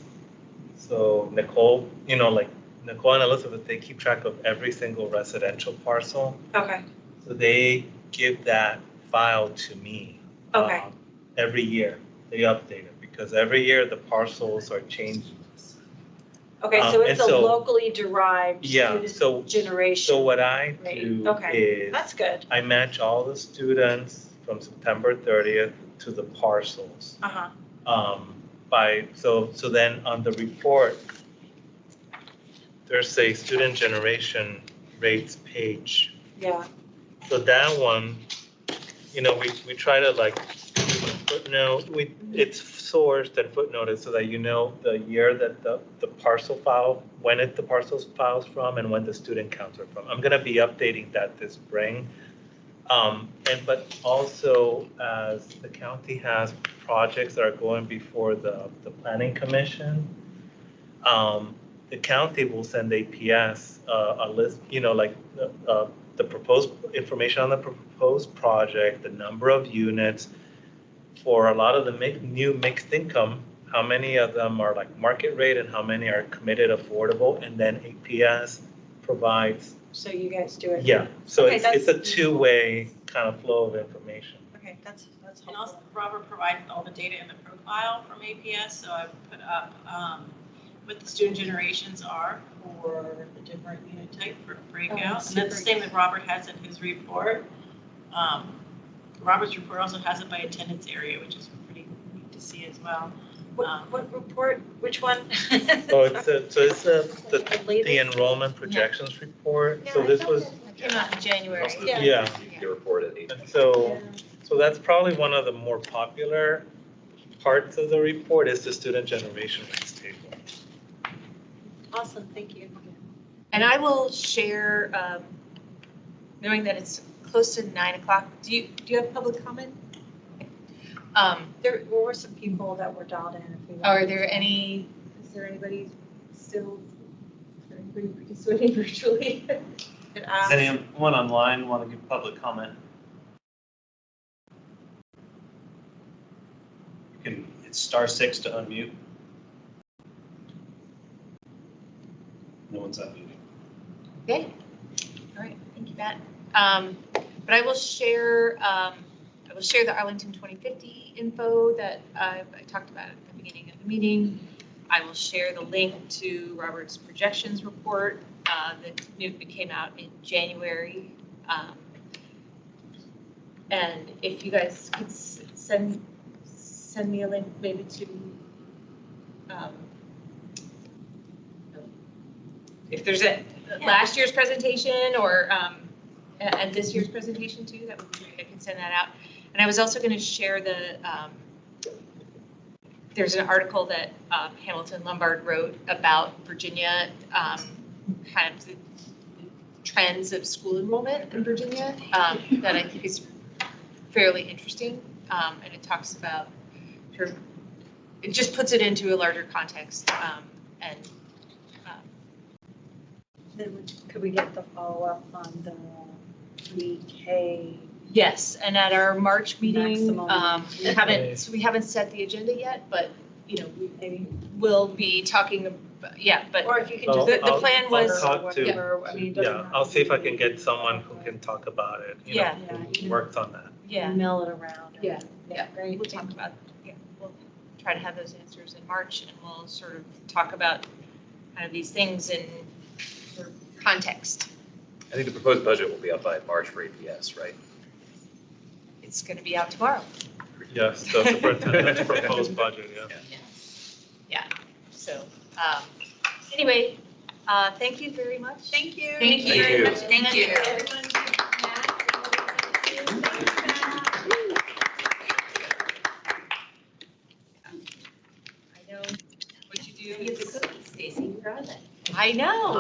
So Nicole, Nicole and Elizabeth, they keep track of every single residential parcel. Okay, So they give that file to me. Okay. Every year, they update it because every year the parcels are changing. okay, so it's and a so- locally derived Yeah, so generation. what I rate. do Okay, is that's good. I match all the students from September 30th to the parcels. Uh-huh, So then on the report, there's a student generation rates page. yeah, So that one, we try to footnote, it's sourced and footnoted so that you know the year that the parcel file, the parcel file's from and when the student counts are from. I'm gonna be updating that this spring. But also as the county has projects that are going before the planning commission, the county will send APS a list, the proposed information on the proposed project, the number of units for a lot of the new mixed income, how many of them are like market rate and how many are committed affordable, and then APS provides. so you guys do it. Yeah, so Okay, it's a that's- two-way kind of flow of information. Okay, that's And also, helpful. Robert provided all the data in the profile from APS, so I put up what the student generations are for the different unit type breakout. And that's the same that Robert has in his report. Robert's report also has it by attendance area, which is pretty neat to see as well. What report, which one? So it's the latest? enrollment projections report. Yeah, So I this thought was, It came out in January. Yeah. yeah. You report at 8. And so that's probably one of the more popular parts of the report is the student generation rates table. Awesome, thank you. And I will share, knowing that it's close to 9 o'clock, do you have public comment? There were some people that were dialed in. If we Is there anybody still, is there anybody participating virtually? could Does ask? anyone online want to give public comment? It's *6 to unmute. No one's unmuting. Okay, all right, thank you, Matt. But I will share the Arlington 2050 info that I talked about at the beginning of the meeting. I will share the link to Robert's projections report that came out in January. And if you guys could send me a link maybe to if there's last year's presentation or at this year's presentation too, that I can send that out. And I was also going to share there's an article that Hamilton Lombard wrote about Virginia, kind of the trends of school enrollment in Virginia, that I think is fairly interesting. And it talks about, sort of, it just puts it into a larger context. And Then could we get the follow-up on the pre-K? yes, and at our March meeting, Maximum. we haven't set the agenda yet, but, you know, we will be talking, but Or if you can Well, just. the plan I'll was, talk to- whatever, I mean, it doesn't Yeah, have I'll to see if I be- can get someone who can talk about it, you know, Yeah. Yeah, you who can- worked on that. yeah, Email it around. Yeah, Yeah, great. we'll talk about, we'll try to have those answers in March, and we'll sort of talk about kind of these things in sort of context. I think the proposed budget will be up by March for APS, right? It's going to be out tomorrow. Yes, the superintendent's proposed budget, yeah. So, anyway, thank you very much. Thank you. Thank you very much. Thank you. I know what you do. Stacy, you're on it. I know.